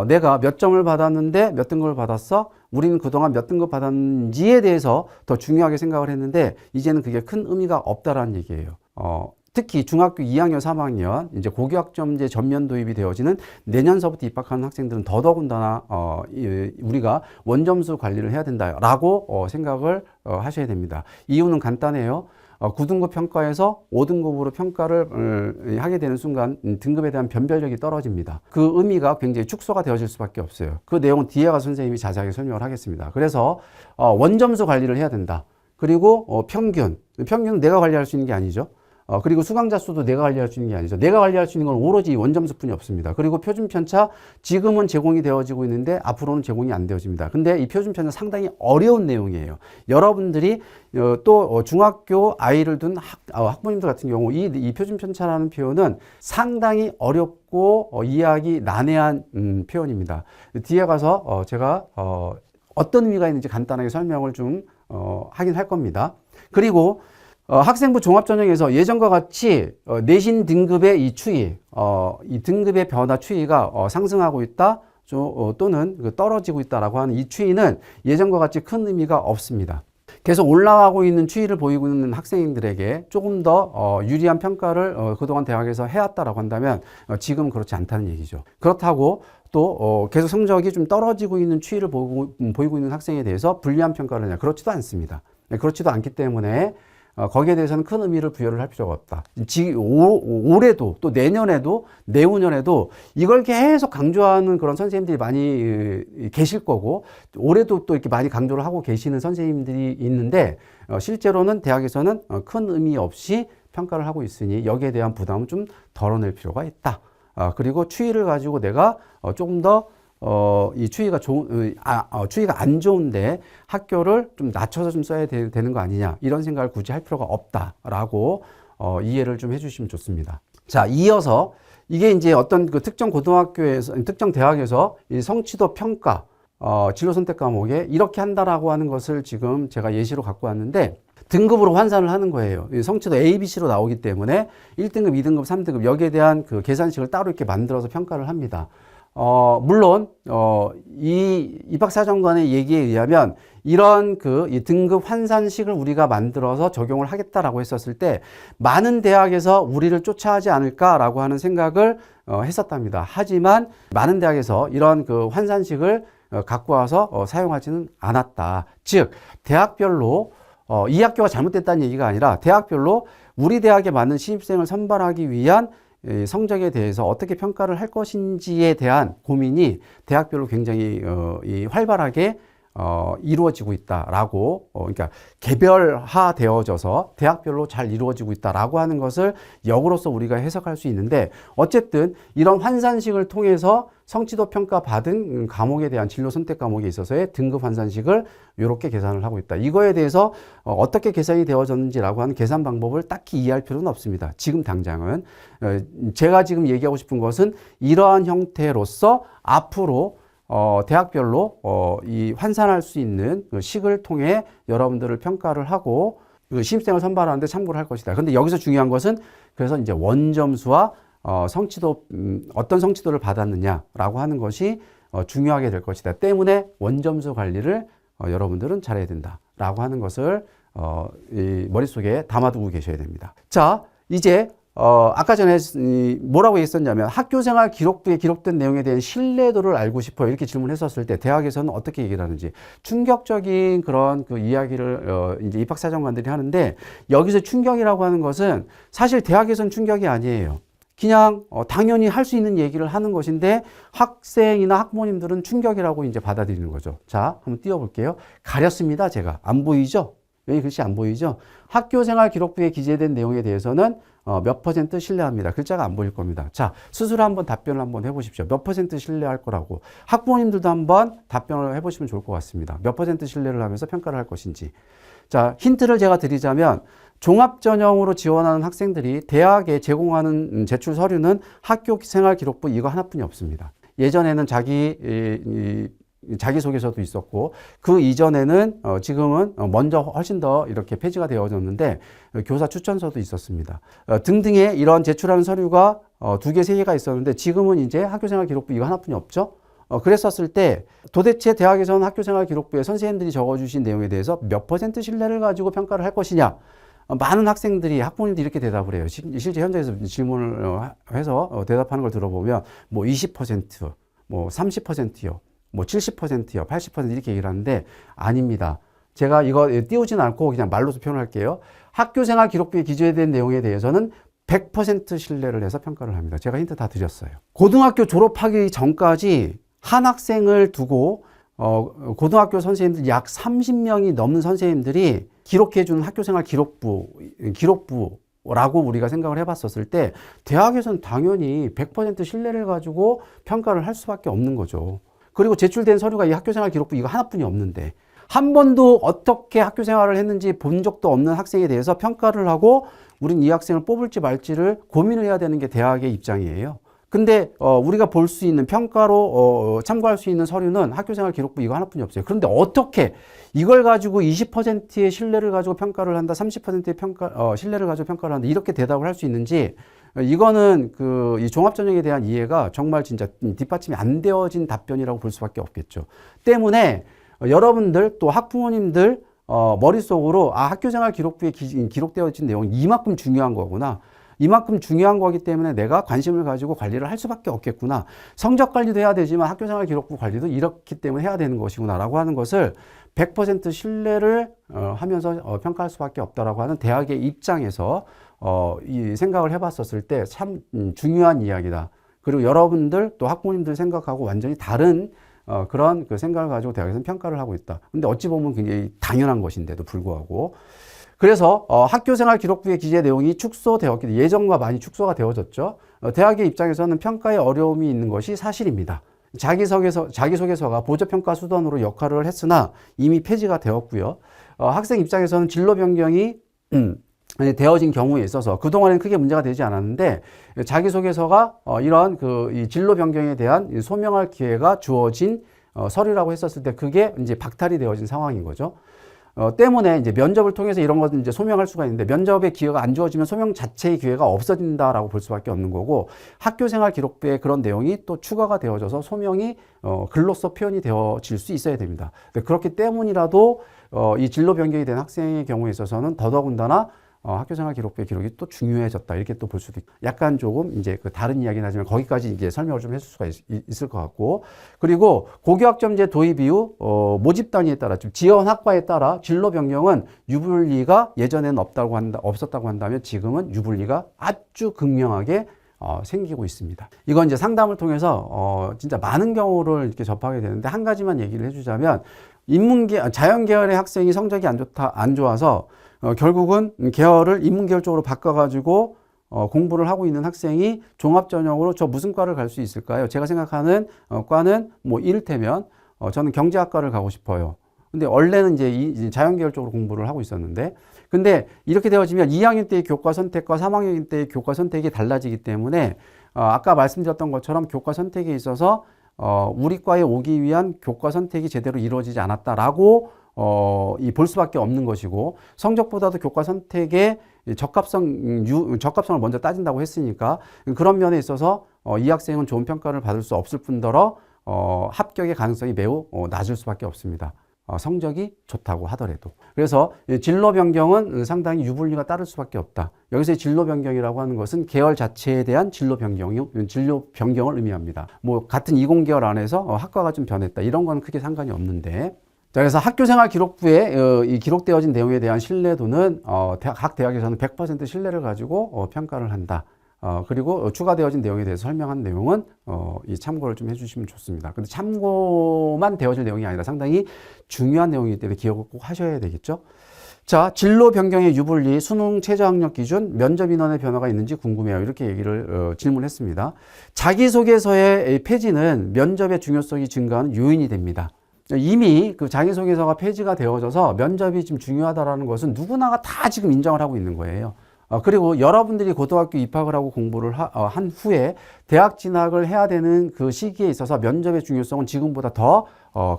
내가 몇 점을 받았는데 몇 등급을 받았어? 우리는 그동안 몇 등급 받았는지에 대해서 더 중요하게 생각을 했는데 이제는 그게 큰 의미가 없다라는 얘기예요. 특히 중학교 2학년, 3학년 이제 고교학점제 전면 도입이 되어지는 내년서부터 입학하는 학생들은 더더군다나 우리가 원점수 관리를 해야 된다라고 생각을 하셔야 됩니다. 이유는 간단해요. 9등급 평가에서 5등급으로 평가를 하게 되는 순간 등급에 대한 변별력이 떨어집니다. 그 의미가 굉장히 축소가 되어질 수밖에 없어요. 그 내용은 뒤에 가서 선생님이 자세하게 설명을 하겠습니다. 그래서 원점수 관리를 해야 된다. 그리고 평균은 내가 관리할 수 있는 게 아니죠. 그리고 수강자 수도 내가 관리할 수 있는 게 아니죠. 내가 관리할 수 있는 건 오로지 원점수뿐이 없습니다. 그리고 표준편차 지금은 제공이 되어지고 있는데 앞으로는 제공이 안 되어집니다. 근데 이 표준편차 상당히 어려운 내용이에요. 여러분들이 또 중학교 아이를 둔 학부모님들 같은 경우 이 표준편차라는 표현은 상당히 어렵고 이해하기 난해한 표현입니다. 뒤에 가서 제가 어떤 의미가 있는지 간단하게 설명을 좀 하긴 할 겁니다. 그리고 학생부 종합전형에서 예전과 같이 내신 등급의 이 추이, 이 등급의 변화 추이가 상승하고 있다 또는 떨어지고 있다라고 하는 이 추이는 예전과 같이 큰 의미가 없습니다. 계속 올라가고 있는 추이를 보이고 있는 학생들에게 조금 더 유리한 평가를 그동안 대학에서 해왔다라고 한다면 지금 그렇지 않다는 얘기죠. 그렇다고 또 계속 성적이 좀 떨어지고 있는 추이를 보이고 있는 학생에 대해서 불리한 평가를 하냐? 그렇지도 않습니다. 그렇지도 않기 때문에 거기에 대해서는 큰 의미를 부여를 할 필요가 없다. 올해도 또 내년에도 내후년에도 이걸 계속 강조하는 그런 선생님들이 많이 계실 거고 올해도 또 이렇게 많이 강조를 하고 계시는 선생님들이 있는데 실제로는 대학에서는 큰 의미 없이 평가를 하고 있으니 여기에 대한 부담은 좀 덜어낼 필요가 있다. 그리고 추이를 가지고 내가 조금 더 이 추이가 추이가 안 좋은데 학교를 좀 낮춰서 좀 써야 되는 거 아니냐 이런 생각을 굳이 할 필요가 없다라고 이해를 좀 해주시면 좋습니다. 자, 이어서 이게 이제 어떤 그 특정 고등학교에서 특정 대학에서 이 성취도 평가 진로 선택 과목에 이렇게 한다라고 하는 것을 지금 제가 예시로 갖고 왔는데 등급으로 환산을 하는 거예요. 성취도 A, B, C로 나오기 때문에 1등급, 2등급, 3등급 여기에 대한 그 계산식을 따로 이렇게 만들어서 평가를 합니다. 물론, 이 입학사정관의 얘기에 의하면 이런 이 등급 환산식을 우리가 만들어서 적용을 하겠다라고 했었을 때 많은 대학에서 우리를 쫓아하지 않을까라고 하는 생각을 했었답니다. 하지만 많은 대학에서 이런 그 환산식을 갖고 와서 사용하지는 않았다. 즉, 대학별로 이 학교가 잘못됐다는 얘기가 아니라 대학별로 우리 대학에 맞는 신입생을 선발하기 위한 성적에 대해서 어떻게 평가를 할 것인지에 대한 고민이 대학별로 굉장히 활발하게 이루어지고 있다라고 그러니까 개별화되어져서 대학별로 잘 이루어지고 있다라고 하는 것을 역으로서 우리가 해석할 수 있는데 어쨌든 이런 환산식을 통해서 성취도 평가 받은 과목에 대한 진로 선택 과목에 있어서의 등급 환산식을 이렇게 계산을 하고 있다. 이거에 대해서 어떻게 계산이 되어졌는지라고 하는 계산 방법을 딱히 이해할 필요는 없습니다. 지금 당장은 제가 지금 얘기하고 싶은 것은 이러한 형태로서 앞으로 대학별로 이 환산할 수 있는 그 식을 통해 여러분들을 평가를 하고 그 신입생을 선발하는데 참고를 할 것이다. 근데 여기서 중요한 것은 그래서 이제 원점수와 성취도 어떤 성취도를 받았느냐라고 하는 것이 중요하게 될 것이다. 때문에 원점수 관리를 여러분들은 잘해야 된다라고 하는 것을 이 머릿속에 담아두고 계셔야 됩니다. 자, 이제 아까 전에 뭐라고 했었냐면 학교생활 기록부에 기록된 내용에 대한 신뢰도를 알고 싶어요. 이렇게 질문했었을 때 대학에서는 어떻게 얘기를 하는지 충격적인 그런 그 이야기를 이제 입학사정관들이 하는데 여기서 충격이라고 하는 것은 사실 대학에서는 충격이 아니에요. 그냥 당연히 할 수 있는 얘기를 하는 것인데 학생이나 학부모님들은 충격이라고 이제 받아들이는 거죠. 자, 한번 띄워볼게요. 가렸습니다. 제가 안 보이죠? 여기 글씨 안 보이죠? 학교생활 기록부에 기재된 내용에 대해서는 몇 퍼센트 신뢰합니다. 글자가 안 보일 겁니다. 자, 스스로 한번 답변을 한번 해보십시오. 몇 퍼센트 신뢰할 거라고. 학부모님들도 한번 답변을 해보시면 좋을 것 같습니다. 몇 퍼센트 신뢰를 하면서 평가를 할 것인지. 자, 힌트를 제가 드리자면 종합전형으로 지원하는 학생들이 대학에 제공하는 제출 서류는 학교생활 기록부 이거 하나뿐이 없습니다. 예전에는 자기소개서도 있었고, 그 이전에는 지금은 먼저 훨씬 더 이렇게 폐지가 되어졌는데 교사 추천서도 있었습니다. 등등의 이런 제출하는 서류가 2개, 3개가 있었는데 지금은 이제 학교생활 기록부 이거 하나뿐이 없죠. 그랬었을 때 도대체 대학에서는 학교생활 기록부에 선생님들이 적어주신 내용에 대해서 몇 퍼센트 신뢰를 가지고 평가를 할 것이냐. 많은 학생들이, 학부모님들이 이렇게 대답을 해요. 실제 현장에서 질문을 해서 대답하는 걸 들어보면 뭐 20%, 뭐 30%요. 뭐 70%요, 80% 이렇게 얘기를 하는데 아닙니다. 제가 이거 띄우진 않고 그냥 말로서 표현할게요. 학교생활 기록부에 기재된 내용에 대해서는 100% 신뢰를 해서 평가를 합니다. 제가 힌트 다 드렸어요. 고등학교 졸업하기 전까지 한 학생을 두고 고등학교 선생님들 약 30명이 넘는 선생님들이 기록해주는 학교생활 기록부라고 우리가 생각을 해봤었을 때 대학에서는 당연히 100% 신뢰를 가지고 평가를 할 수밖에 없는 거죠. 그리고 제출된 서류가 이 학교생활 기록부 이거 하나뿐이 없는데 한 번도 어떻게 학교생활을 했는지 본 적도 없는 학생에 대해서 평가를 하고 우린 이 학생을 뽑을지 말지를 고민을 해야 되는 게 대학의 입장이에요. 근데 우리가 볼 수 있는 평가로 참고할 수 있는 서류는 학교생활 기록부 이거 하나뿐이 없어요. 그런데 어떻게 이걸 가지고 20%의 신뢰를 가지고 평가를 한다, 30%의 신뢰를 가지고 평가를 한다 이렇게 대답을 할 수 있는지 이거는 이 종합전형에 대한 이해가 정말 진짜 뒷받침이 안 되어진 답변이라고 볼 수밖에 없겠죠. 때문에 여러분들 또 학부모님들 머릿속으로 학교생활 기록부에 기록되어진 내용이 이만큼 중요한 거구나. 이만큼 중요한 거기 때문에 내가 관심을 가지고 관리를 할 수밖에 없겠구나. 성적 관리도 해야 되지만 학교생활 기록부 관리도 이렇기 때문에 해야 되는 것이구나 라고 하는 것을 100% 신뢰를 하면서 평가할 수밖에 없다라고 하는 대학의 입장에서 이 생각을 해봤었을 때 참 중요한 이야기다. 그리고 여러분들 또 학부모님들 생각하고 완전히 다른 그런 그 생각을 가지고 대학에서는 평가를 하고 있다. 근데 어찌 보면 굉장히 당연한 것인데도 불구하고. 그래서 학교생활 기록부의 기재 내용이 축소되었기 때문에 예전과 많이 축소가 되어졌죠. 대학의 입장에서는 평가에 어려움이 있는 것이 사실입니다. 자기소개서가 보조평가 수단으로 역할을 했으나 이미 폐지가 되었고요. 학생 입장에서는 진로 변경이 되어진 경우에 있어서 그동안에는 크게 문제가 되지 않았는데 자기소개서가 이런 이 진로 변경에 대한 소명할 기회가 주어진 서류라고 했었을 때 그게 이제 박탈이 되어진 상황인 거죠. 때문에 이제 면접을 통해서 이런 것을 이제 소명할 수가 있는데 면접의 기회가 안 주어지면 소명 자체의 기회가 없어진다라고 볼 수밖에 없는 거고 학교생활 기록부에 그런 내용이 또 추가가 되어져서 소명이 글로써 표현이 되어질 수 있어야 됩니다. 그렇기 때문이라도 이 진로 변경이 된 학생의 경우에 있어서는 더더군다나 학교생활 기록부의 기록이 또 중요해졌다 이렇게 또 볼 수도 있고 약간 조금 이제 다른 이야기는 하지만 거기까지 이제 설명을 좀 해줄 수가 있을 것 같고 그리고 고교학점제 도입 이후 모집 단위에 따라 지원 학과에 따라 진로 변경은 유불리가 예전에는 없었다고 한다면 지금은 유불리가 아주 극명하게 생기고 있습니다. 이건 이제 상담을 통해서 진짜 많은 경우를 이렇게 접하게 되는데 한 가지만 얘기를 해주자면 자연계열의 학생이 성적이 안 좋아서 결국은 계열을 인문계열 쪽으로 바꿔가지고 공부를 하고 있는 학생이 종합전형으로 저 무슨 과를 갈 수 있을까요? 제가 생각하는 과는 뭐 이를테면 저는 경제학과를 가고 싶어요. 근데 원래는 이제 자연계열 쪽으로 공부를 하고 있었는데 근데 이렇게 되어지면 2학년 때의 교과 선택과 3학년 때의 교과 선택이 달라지기 때문에 아까 말씀드렸던 것처럼 교과 선택에 있어서 우리 과에 오기 위한 교과 선택이 제대로 이루어지지 않았다라고 볼 수밖에 없는 것이고 성적보다도 교과 선택의 적합성을 먼저 따진다고 했으니까 그런 면에 있어서 이 학생은 좋은 평가를 받을 수 없을 뿐더러 합격의 가능성이 매우 낮을 수밖에 없습니다. 성적이 좋다고 하더라도. 그래서 진로 변경은 상당히 유불리가 따를 수밖에 없다. 여기서의 진로 변경이라고 하는 것은 계열 자체에 대한 진로 변경을 의미합니다. 뭐 같은 이공계열 안에서 학과가 좀 변했다. 이런 건 크게 상관이 없는데 자, 그래서 학교생활 기록부에 이 기록되어진 내용에 대한 신뢰도는 각 대학에서는 100% 신뢰를 가지고 평가를 한다. 그리고 추가되어진 내용에 대해서 설명한 내용은 이 참고를 좀 해주시면 좋습니다. 근데 참고만 되어질 내용이 아니라 상당히 중요한 내용이기 때문에 기억을 꼭 하셔야 되겠죠. 자, 진로 변경의 유불리, 수능 최저학력 기준, 면접 인원의 변화가 있는지 궁금해요. 이렇게 얘기를 질문했습니다. 자기소개서의 폐지는 면접의 중요성이 증가하는 요인이 됩니다. 이미 그 자기소개서가 폐지가 되어져서 면접이 지금 중요하다라는 것은 누구나가 다 지금 인정을 하고 있는 거예요. 그리고 여러분들이 고등학교 입학을 하고 공부를 한 후에 대학 진학을 해야 되는 그 시기에 있어서 면접의 중요성은 지금보다 더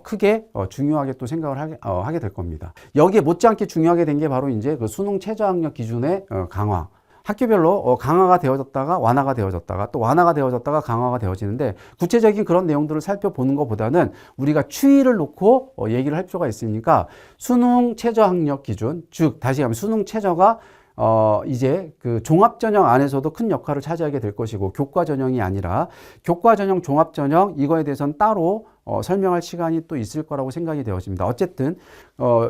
크게 중요하게 또 생각을 하게 될 겁니다. 여기에 못지않게 중요하게 된 게 바로 이제 그 수능 최저학력 기준의 강화. 학교별로 강화가 되어졌다가 완화가 되어졌다가 또 완화가 되어졌다가 강화가 되어지는데 구체적인 그런 내용들을 살펴보는 것보다는 우리가 추이를 놓고 얘기를 할 필요가 있으니까 수능 최저학력 기준, 즉 다시 말하면 수능 최저가 이제 그 종합전형 안에서도 큰 역할을 차지하게 될 것이고 교과전형이 아니라 교과전형, 종합전형 이거에 대해서는 따로 설명할 시간이 또 있을 거라고 생각이 되어집니다. 어쨌든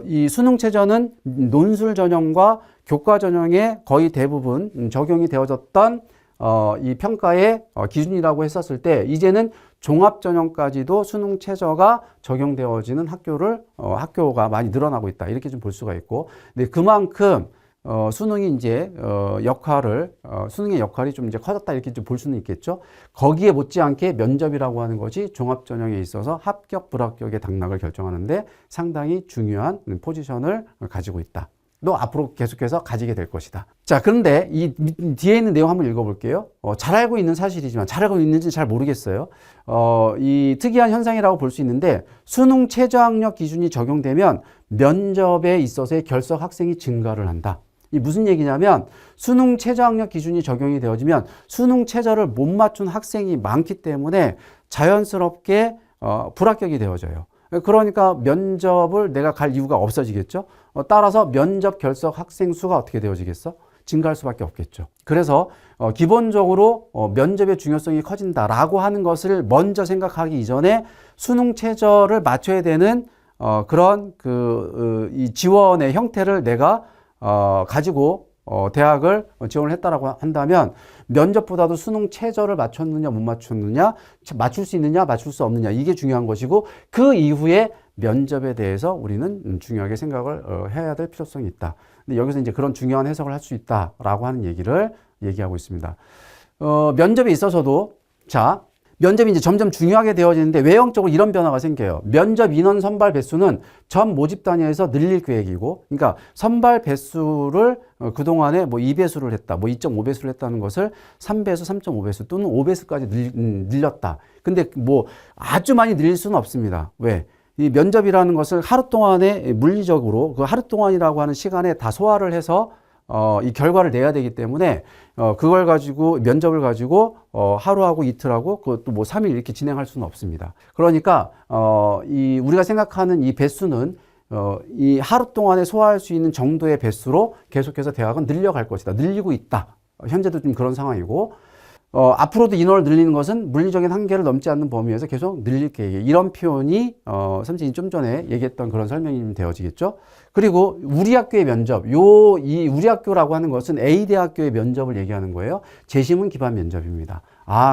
이 수능 최저는 논술 전형과 교과 전형에 거의 대부분 적용이 되어졌던 이 평가의 기준이라고 했었을 때 이제는 종합 전형까지도 수능 최저가 적용되어지는 학교가 많이 늘어나고 있다. 이렇게 좀 볼 수가 있고, 근데 그만큼 수능이 이제 수능의 역할이 좀 이제 커졌다 이렇게 좀 볼 수는 있겠죠. 거기에 못지않게 면접이라고 하는 것이 종합 전형에 있어서 합격 불합격의 당락을 결정하는데 상당히 중요한 포지션을 가지고 있다. 또 앞으로 계속해서 가지게 될 것이다. 자, 그런데 이 뒤에 있는 내용 한번 읽어볼게요. 잘 알고 있는 사실이지만 잘 알고 있는지 잘 모르겠어요. 이 특이한 현상이라고 볼 수 있는데 수능 최저학력 기준이 적용되면 면접에 있어서의 결석 학생이 증가를 한다. 이 무슨 얘기냐면 수능 최저학력 기준이 적용이 되어지면 수능 최저를 못 맞춘 학생이 많기 때문에 자연스럽게 불합격이 되어져요. 그러니까 면접을 내가 갈 이유가 없어지겠죠. 따라서 면접 결석 학생 수가 어떻게 되어지겠어? 증가할 수밖에 없겠죠. 그래서 기본적으로 면접의 중요성이 커진다라고 하는 것을 먼저 생각하기 이전에 수능 최저를 맞춰야 되는 그런 이 지원의 형태를 내가 가지고 대학을 지원을 했다라고 한다면 면접보다도 수능 최저를 맞췄느냐 못 맞췄느냐, 맞출 수 있느냐 맞출 수 없느냐 이게 중요한 것이고 그 이후에 면접에 대해서 우리는 중요하게 생각을 해야 될 필요성이 있다. 근데 여기서 이제 그런 중요한 해석을 할 수 있다라고 하는 얘기를 얘기하고 있습니다. 면접에 있어서도 면접이 이제 점점 중요하게 되어지는데 외형적으로 이런 변화가 생겨요. 면접 인원 선발 배수는 전 모집 단위에서 늘릴 계획이고, 그러니까 선발 배수를 그동안에 뭐 2배수를 했다, 뭐 2.5배수를 했다는 것을 3배수, 3.5배수 또는 5배수까지 늘렸다. 근데 뭐 아주 많이 늘릴 수는 없습니다. 왜? 이 면접이라는 것을 하루 동안에 물리적으로 그 하루 동안이라고 하는 시간에 다 소화를 해서 이 결과를 내야 되기 때문에 그걸 가지고 면접을 가지고 하루하고 이틀하고 그것도 뭐 3일 이렇게 진행할 수는 없습니다. 그러니까 우리가 생각하는 이 배수는 이 하루 동안에 소화할 수 있는 정도의 배수로 계속해서 대학은 늘려갈 것이다. 늘리고 있다. 현재도 좀 그런 상황이고 앞으로도 인원을 늘리는 것은 물리적인 한계를 넘지 않는 범위에서 계속 늘릴 계획이에요. 이런 표현이 선생님이 좀 전에 얘기했던 그런 설명이 되어지겠죠. 그리고 우리 학교의 면접, 이 우리 학교라고 하는 것은 A대학교의 면접을 얘기하는 거예요. 재시문 기반 면접입니다.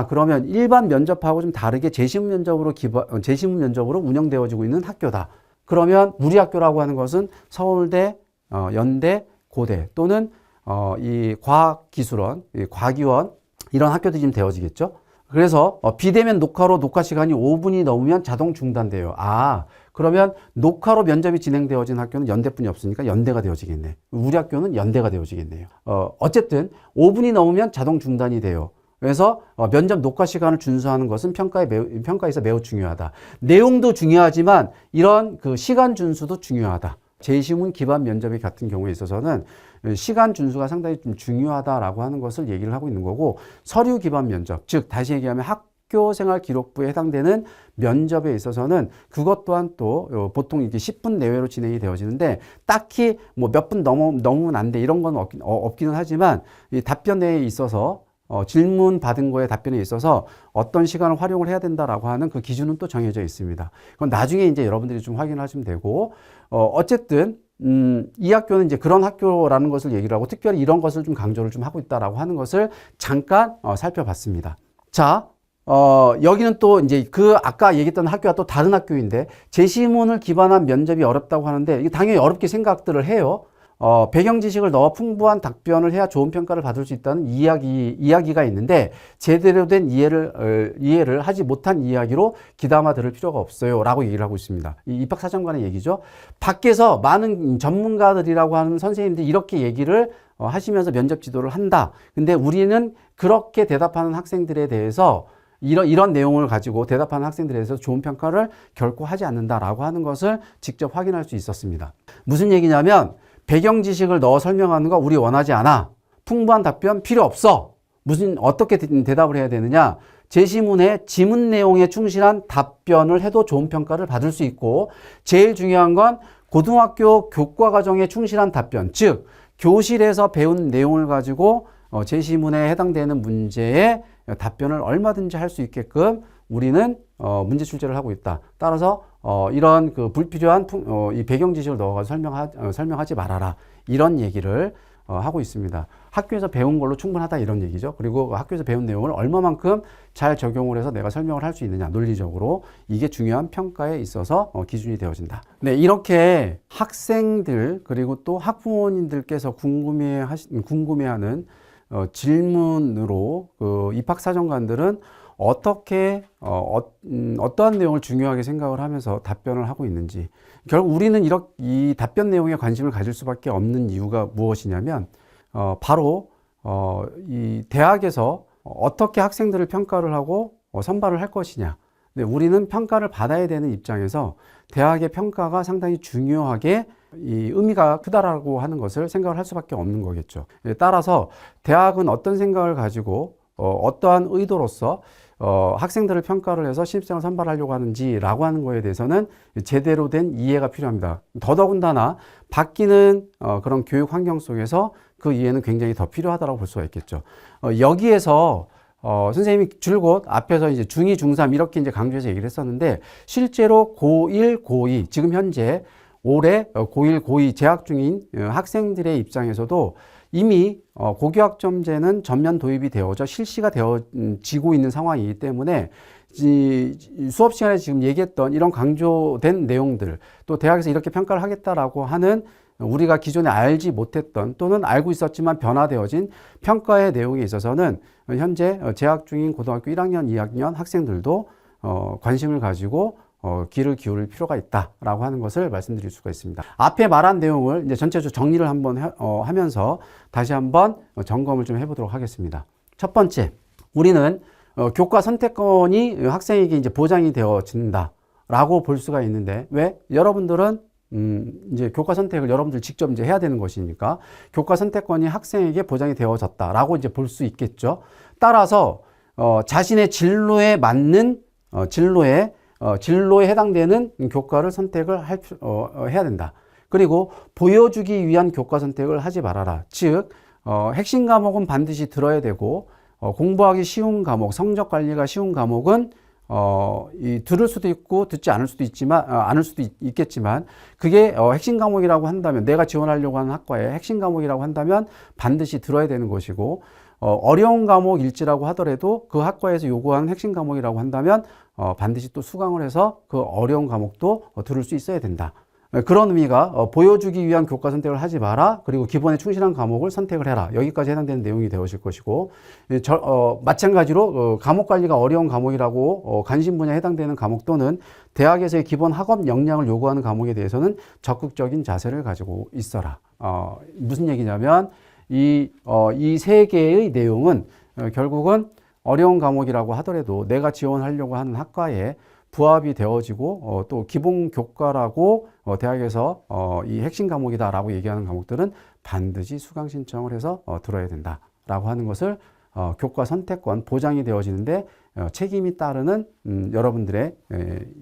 그러면 일반 면접하고 좀 다르게 재시문 면접으로 운영되어지고 있는 학교다. 그러면 우리 학교라고 하는 것은 서울대, 연대, 고대 또는 이 과학기술원, 과기원 이런 학교들이 지금 되어지겠죠. 그래서 비대면 녹화로 녹화 시간이 5분이 넘으면 자동 중단돼요. 그러면 녹화로 면접이 진행되어진 학교는 연대뿐이 없으니까 연대가 되어지겠네. 우리 학교는 연대가 되어지겠네요. 어쨌든 5분이 넘으면 자동 중단이 돼요. 그래서 면접 녹화 시간을 준수하는 것은 평가에서 매우 중요하다. 내용도 중요하지만 이런 그 시간 준수도 중요하다. 재시문 기반 면접이 같은 경우에 있어서는 시간 준수가 상당히 좀 중요하다라고 하는 것을 얘기를 하고 있는 거고, 서류 기반 면접, 즉 다시 얘기하면 학교생활기록부에 해당되는 면접에 있어서는 그것 또한 또 보통 이게 10분 내외로 진행이 되어지는데 딱히 뭐 몇 분 넘으면 안 돼 이런 건 없기는 하지만 이 답변에 있어서 질문 받은 거에 답변에 있어서 어떤 시간을 활용을 해야 된다라고 하는 그 기준은 또 정해져 있습니다. 그건 나중에 이제 여러분들이 좀 확인하시면 되고, 어쨌든 이 학교는 이제 그런 학교라는 것을 얘기를 하고 특별히 이런 것을 좀 강조를 좀 하고 있다라고 하는 것을 잠깐 살펴봤습니다. 자, 여기는 또 이제 그 아까 얘기했던 학교와 또 다른 학교인데 재시문을 기반한 면접이 어렵다고 하는데 이게 당연히 어렵게 생각들을 해요. 배경 지식을 넣어 풍부한 답변을 해야 좋은 평가를 받을 수 있다는 이야기가 있는데 제대로 된 이해를 하지 못한 이야기로 귀담아 들을 필요가 없어요. 라고 얘기를 하고 있습니다. 이 입학사정관의 얘기죠. 밖에서 많은 전문가들이라고 하는 선생님들이 이렇게 얘기를 하시면서 면접 지도를 한다. 근데 우리는 그렇게 대답하는 학생들에 대해서 이런 내용을 가지고 대답하는 학생들에 대해서 좋은 평가를 결코 하지 않는다라고 하는 것을 직접 확인할 수 있었습니다. 무슨 얘기냐면 배경 지식을 넣어 설명하는 거 우리 원하지 않아. 풍부한 답변 필요 없어. 어떻게 대답을 해야 되느냐? 제시문의 지문 내용에 충실한 답변을 해도 좋은 평가를 받을 수 있고 제일 중요한 건 고등학교 교과 과정에 충실한 답변, 즉 교실에서 배운 내용을 가지고 제시문에 해당되는 문제에 답변을 얼마든지 할 수 있게끔 우리는 문제 출제를 하고 있다. 따라서 이런 그 불필요한 이 배경 지식을 넣어가지고 설명하지 말아라. 이런 얘기를 하고 있습니다. 학교에서 배운 걸로 충분하다 이런 얘기죠. 그리고 학교에서 배운 내용을 얼마만큼 잘 적용을 해서 내가 설명을 할 수 있느냐 논리적으로 이게 중요한 평가에 있어서 기준이 되어진다. 네, 이렇게 학생들 그리고 또 학부모님들께서 궁금해하는 질문으로 그 입학사정관들은 어떻게 어떠한 내용을 중요하게 생각을 하면서 답변을 하고 있는지 결국 우리는 이 답변 내용에 관심을 가질 수밖에 없는 이유가 무엇이냐면 바로 이 대학에서 어떻게 학생들을 평가를 하고 선발을 할 것이냐. 근데 우리는 평가를 받아야 되는 입장에서 대학의 평가가 상당히 중요하게 이 의미가 크다라고 하는 것을 생각을 할 수밖에 없는 거겠죠. 따라서 대학은 어떤 생각을 가지고 어떠한 의도로서 학생들을 평가를 해서 신입생을 선발하려고 하는지라고 하는 거에 대해서는 제대로 된 이해가 필요합니다. 더더군다나 바뀌는 그런 교육 환경 속에서 그 이해는 굉장히 더 필요하다고 볼 수가 있겠죠. 여기에서 선생님이 줄곧 앞에서 이제 중2, 중3 이렇게 이제 강조해서 얘기를 했었는데 실제로 고1, 고2 지금 현재 올해 고1, 고2 재학 중인 학생들의 입장에서도 이미 고교학점제는 전면 도입이 되어져 실시가 되어지고 있는 상황이기 때문에 수업 시간에 지금 얘기했던 이런 강조된 내용들 또 대학에서 이렇게 평가를 하겠다라고 하는 우리가 기존에 알지 못했던 또는 알고 있었지만 변화되어진 평가의 내용에 있어서는 현재 재학 중인 고등학교 1학년, 2학년 학생들도 관심을 가지고 귀를 기울일 필요가 있다라고 하는 것을 말씀드릴 수가 있습니다. 앞에 말한 내용을 이제 전체적으로 정리를 한번 하면서 다시 한번 점검을 좀 해보도록 하겠습니다. 첫 번째, 우리는 교과 선택권이 학생에게 이제 보장이 되어진다라고 볼 수가 있는데 왜? 여러분들은 이제 교과 선택을 여러분들 직접 이제 해야 되는 것이니까 교과 선택권이 학생에게 보장이 되어졌다라고 이제 볼 수 있겠죠. 따라서 자신의 진로에 맞는 진로에 해당되는 교과를 선택을 해야 된다. 그리고 보여주기 위한 교과 선택을 하지 말아라. 즉 핵심 과목은 반드시 들어야 되고 공부하기 쉬운 과목, 성적 관리가 쉬운 과목은 들을 수도 있고 듣지 않을 수도 있겠지만 그게 핵심 과목이라고 한다면 내가 지원하려고 하는 학과의 핵심 과목이라고 한다면 반드시 들어야 되는 것이고 어려운 과목일지라고 하더라도 그 학과에서 요구하는 핵심 과목이라고 한다면 반드시 또 수강을 해서 그 어려운 과목도 들을 수 있어야 된다. 그런 의미가 보여주기 위한 교과 선택을 하지 마라. 그리고 기본에 충실한 과목을 선택을 해라. 여기까지 해당되는 내용이 되어질 것이고 마찬가지로 과목 관리가 어려운 과목이라고 관심 분야에 해당되는 과목 또는 대학에서의 기본 학업 역량을 요구하는 과목에 대해서는 적극적인 자세를 가지고 있어라. 무슨 얘기냐면 이 세 개의 내용은 결국은 어려운 과목이라고 하더라도 내가 지원하려고 하는 학과에 부합이 되어지고 또 기본 교과라고 대학에서 이 핵심 과목이다라고 얘기하는 과목들은 반드시 수강 신청을 해서 들어야 된다라고 하는 것을 교과 선택권 보장이 되어지는데 책임이 따르는 여러분들의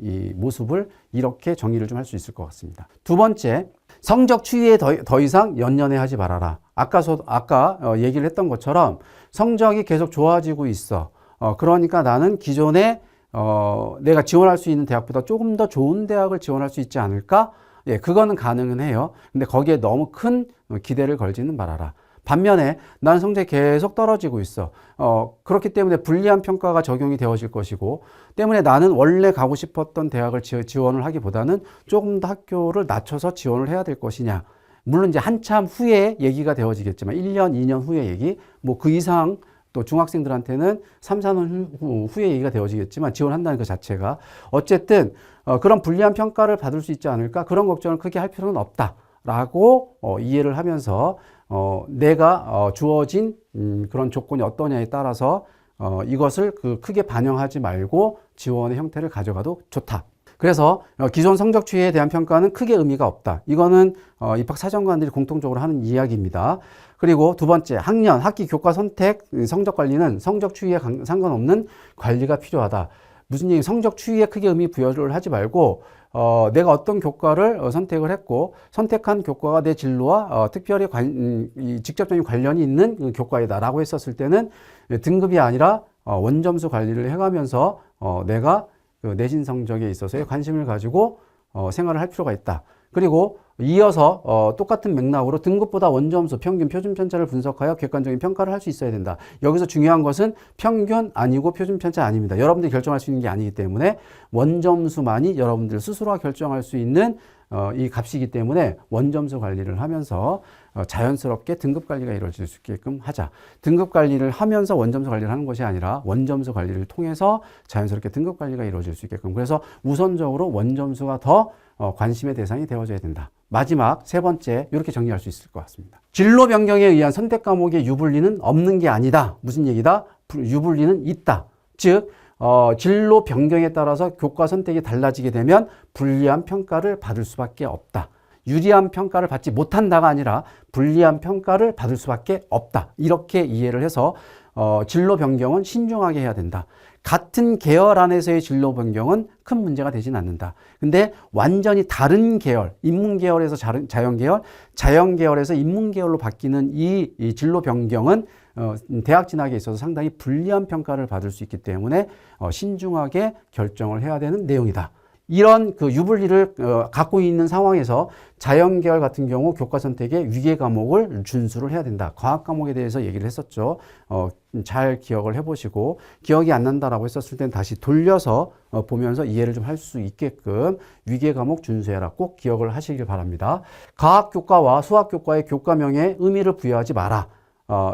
이 모습을 이렇게 정리를 좀 할 수 있을 것 같습니다. 두 번째, 성적 추이에 더 이상 연연해하지 말아라. 아까 얘기를 했던 것처럼 성적이 계속 좋아지고 있어. 그러니까 나는 기존에 내가 지원할 수 있는 대학보다 조금 더 좋은 대학을 지원할 수 있지 않을까? 예, 그거는 가능은 해요. 근데 거기에 너무 큰 기대를 걸지는 말아라. 반면에 나는 성적이 계속 떨어지고 있어. 그렇기 때문에 불리한 평가가 적용이 되어질 것이고 때문에 나는 원래 가고 싶었던 대학을 지원을 하기보다는 조금 더 학교를 낮춰서 지원을 해야 될 것이냐. 물론 이제 한참 후에 얘기가 되어지겠지만 1년, 2년 후의 얘기, 뭐 그 이상 또 중학생들한테는 3, 4년 후에 얘기가 되어지겠지만 지원한다는 그 자체가 어쨌든 그런 불리한 평가를 받을 수 있지 않을까? 그런 걱정을 크게 할 필요는 없다라고 이해를 하면서 내가 주어진 그런 조건이 어떠냐에 따라서 이것을 크게 반영하지 말고 지원의 형태를 가져가도 좋다. 그래서 기존 성적 추이에 대한 평가는 크게 의미가 없다. 이거는 입학사정관들이 공통적으로 하는 이야기입니다. 그리고 두 번째, 학년, 학기 교과 선택, 성적 관리는 성적 추이에 상관없는 관리가 필요하다. 무슨 얘기? 성적 추이에 크게 의미 부여를 하지 말고 내가 어떤 교과를 선택을 했고 선택한 교과가 내 진로와 특별히 직접적인 관련이 있는 그 교과이다라고 했었을 때는 등급이 아니라 원점수 관리를 해가면서 내가 그 내신 성적에 있어서의 관심을 가지고 생활을 할 필요가 있다. 그리고 이어서 똑같은 맥락으로 등급보다 원점수, 평균, 표준 편차를 분석하여 객관적인 평가를 할 수 있어야 된다. 여기서 중요한 것은 평균 아니고 표준 편차 아닙니다. 여러분들이 결정할 수 있는 게 아니기 때문에 원점수만이 여러분들 스스로가 결정할 수 있는 이 값이기 때문에 원점수 관리를 하면서 자연스럽게 등급 관리가 이루어질 수 있게끔 하자. 등급 관리를 하면서 원점수 관리를 하는 것이 아니라 원점수 관리를 통해서 자연스럽게 등급 관리가 이루어질 수 있게끔. 그래서 우선적으로 원점수가 더 관심의 대상이 되어져야 된다. 마지막 세 번째, 이렇게 정리할 수 있을 것 같습니다. 진로 변경에 의한 선택 과목의 유불리는 없는 게 아니다. 무슨 얘기다? 유불리는 있다. 즉 진로 변경에 따라서 교과 선택이 달라지게 되면 불리한 평가를 받을 수밖에 없다. 유리한 평가를 받지 못한다가 아니라 불리한 평가를 받을 수밖에 없다. 이렇게 이해를 해서 진로 변경은 신중하게 해야 된다. 같은 계열 안에서의 진로 변경은 큰 문제가 되진 않는다. 근데 완전히 다른 계열, 인문계열에서 자연계열, 자연계열에서 인문계열로 바뀌는 이 진로 변경은 대학 진학에 있어서 상당히 불리한 평가를 받을 수 있기 때문에 신중하게 결정을 해야 되는 내용이다. 이런 그 유불리를 갖고 있는 상황에서 자연계열 같은 경우 교과 선택에 위계 과목을 준수를 해야 된다. 과학 과목에 대해서 얘기를 했었죠. 잘 기억을 해보시고 기억이 안 난다라고 했었을 땐 다시 돌려서 보면서 이해를 좀 할 수 있게끔 위계 과목 준수해라. 꼭 기억을 하시길 바랍니다. 과학 교과와 수학 교과의 교과명에 의미를 부여하지 마라.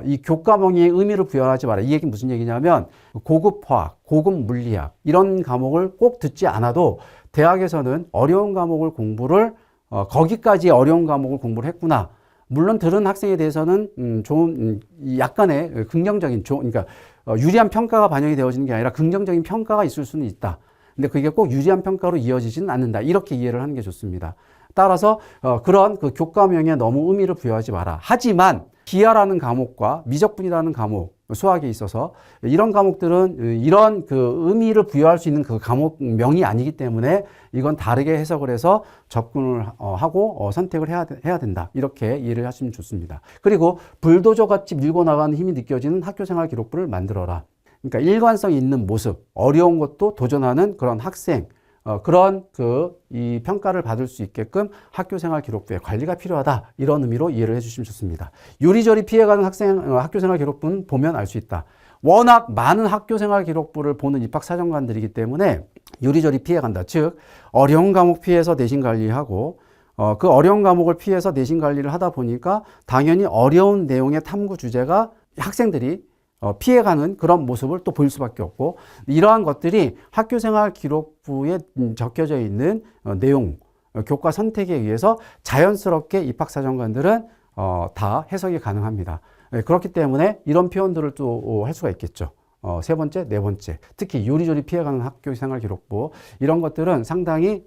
이 교과명에 의미를 부여하지 마라. 이 얘기는 무슨 얘기냐면 고급 화학, 고급 물리학 이런 과목을 꼭 듣지 않아도 대학에서는 어려운 과목을 공부를 거기까지 어려운 과목을 공부를 했구나. 물론 들은 학생에 대해서는 좋은 약간의 긍정적인 그러니까 유리한 평가가 반영이 되어지는 게 아니라 긍정적인 평가가 있을 수는 있다. 근데 그게 꼭 유리한 평가로 이어지지는 않는다. 이렇게 이해를 하는 게 좋습니다. 따라서 그런 그 교과명에 너무 의미를 부여하지 마라. 하지만 기하라는 과목과 미적분이라는 과목, 수학에 있어서 이런 과목들은 이런 그 의미를 부여할 수 있는 그 과목명이 아니기 때문에 이건 다르게 해석을 해서 접근을 하고 선택을 해야 된다. 이렇게 이해를 하시면 좋습니다. 그리고 불도저같이 밀고 나가는 힘이 느껴지는 학교생활 기록부를 만들어라. 그러니까 일관성 있는 모습, 어려운 것도 도전하는 그런 학생, 그런 이 평가를 받을 수 있게끔 학교생활 기록부의 관리가 필요하다. 이런 의미로 이해를 해주시면 좋습니다. 요리조리 피해가는 학교생활 기록부는 보면 알 수 있다. 워낙 많은 학교생활 기록부를 보는 입학사정관들이기 때문에 요리조리 피해간다. 즉 어려운 과목 피해서 내신 관리하고 그 어려운 과목을 피해서 내신 관리를 하다 보니까 당연히 어려운 내용의 탐구 주제가 학생들이 피해가는 그런 모습을 또 보일 수밖에 없고 이러한 것들이 학교생활 기록부에 적혀져 있는 내용, 교과 선택에 의해서 자연스럽게 입학사정관들은 다 해석이 가능합니다. 그렇기 때문에 이런 표현들을 또 할 수가 있겠죠. 세 번째, 네 번째, 특히 요리조리 피해가는 학교생활 기록부 이런 것들은 상당히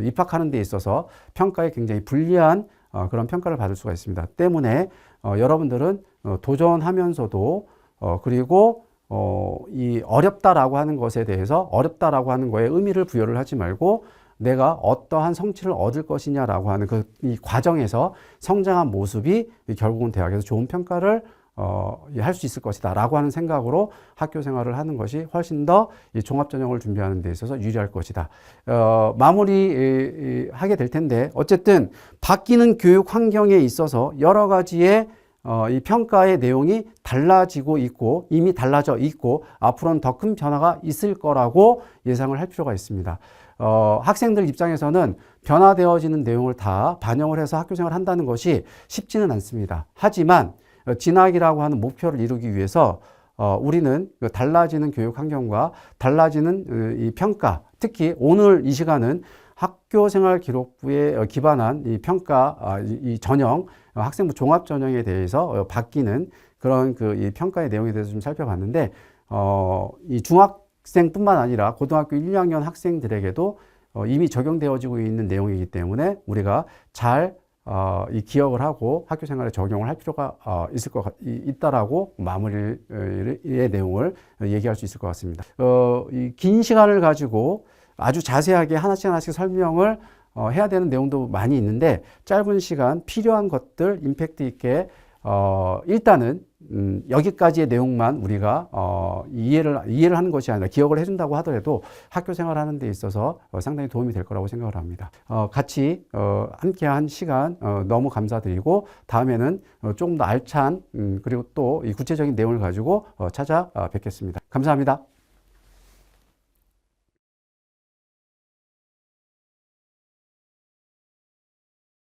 입학하는 데 있어서 평가에 굉장히 불리한 그런 평가를 받을 수가 있습니다. 때문에 여러분들은 도전하면서도 그리고 이 어렵다라고 하는 것에 대해서 어렵다라고 하는 거에 의미를 부여를 하지 말고 내가 어떠한 성취를 얻을 것이냐라고 하는 이 과정에서 성장한 모습이 결국은 대학에서 좋은 평가를 할 수 있을 것이다 라고 하는 생각으로 학교 생활을 하는 것이 훨씬 더 이 종합전형을 준비하는 데 있어서 유리할 것이다. 마무리 하게 될 텐데 어쨌든 바뀌는 교육 환경에 있어서 여러 가지의 이 평가의 내용이 달라지고 있고 이미 달라져 있고 앞으로는 더 큰 변화가 있을 거라고 예상을 할 필요가 있습니다. 학생들 입장에서는 변화되어지는 내용을 다 반영을 해서 학교 생활을 한다는 것이 쉽지는 않습니다. 하지만 진학이라고 하는 목표를 이루기 위해서 우리는 달라지는 교육 환경과 달라지는 이 평가, 특히 오늘 이 시간은 학교생활 기록부에 기반한 이 평가, 이 전형, 학생부 종합 전형에 대해서 바뀌는 그런 이 평가의 내용에 대해서 좀 살펴봤는데, 이 중학생뿐만 아니라 고등학교 1, 2학년 학생들에게도 이미 적용되어지고 있는 내용이기 때문에 우리가 잘 이 기억을 하고 학교 생활에 적용을 할 필요가 있다라고 마무리의 내용을 얘기할 수 있을 것 같습니다. 이 긴 시간을 가지고 아주 자세하게 하나씩 설명을 해야 되는 내용도 많이 있는데, 짧은 시간 필요한 것들 임팩트 있게 일단은 여기까지의 내용만 우리가 이해를 하는 것이 아니라 기억을 해준다고 하더라도 학교 생활하는 데 있어서 상당히 도움이 될 거라고 생각을 합니다. 같이 함께한 시간 너무 감사드리고, 다음에는 조금 더 알찬 그리고 또 이 구체적인 내용을 가지고 찾아뵙겠습니다. 감사합니다.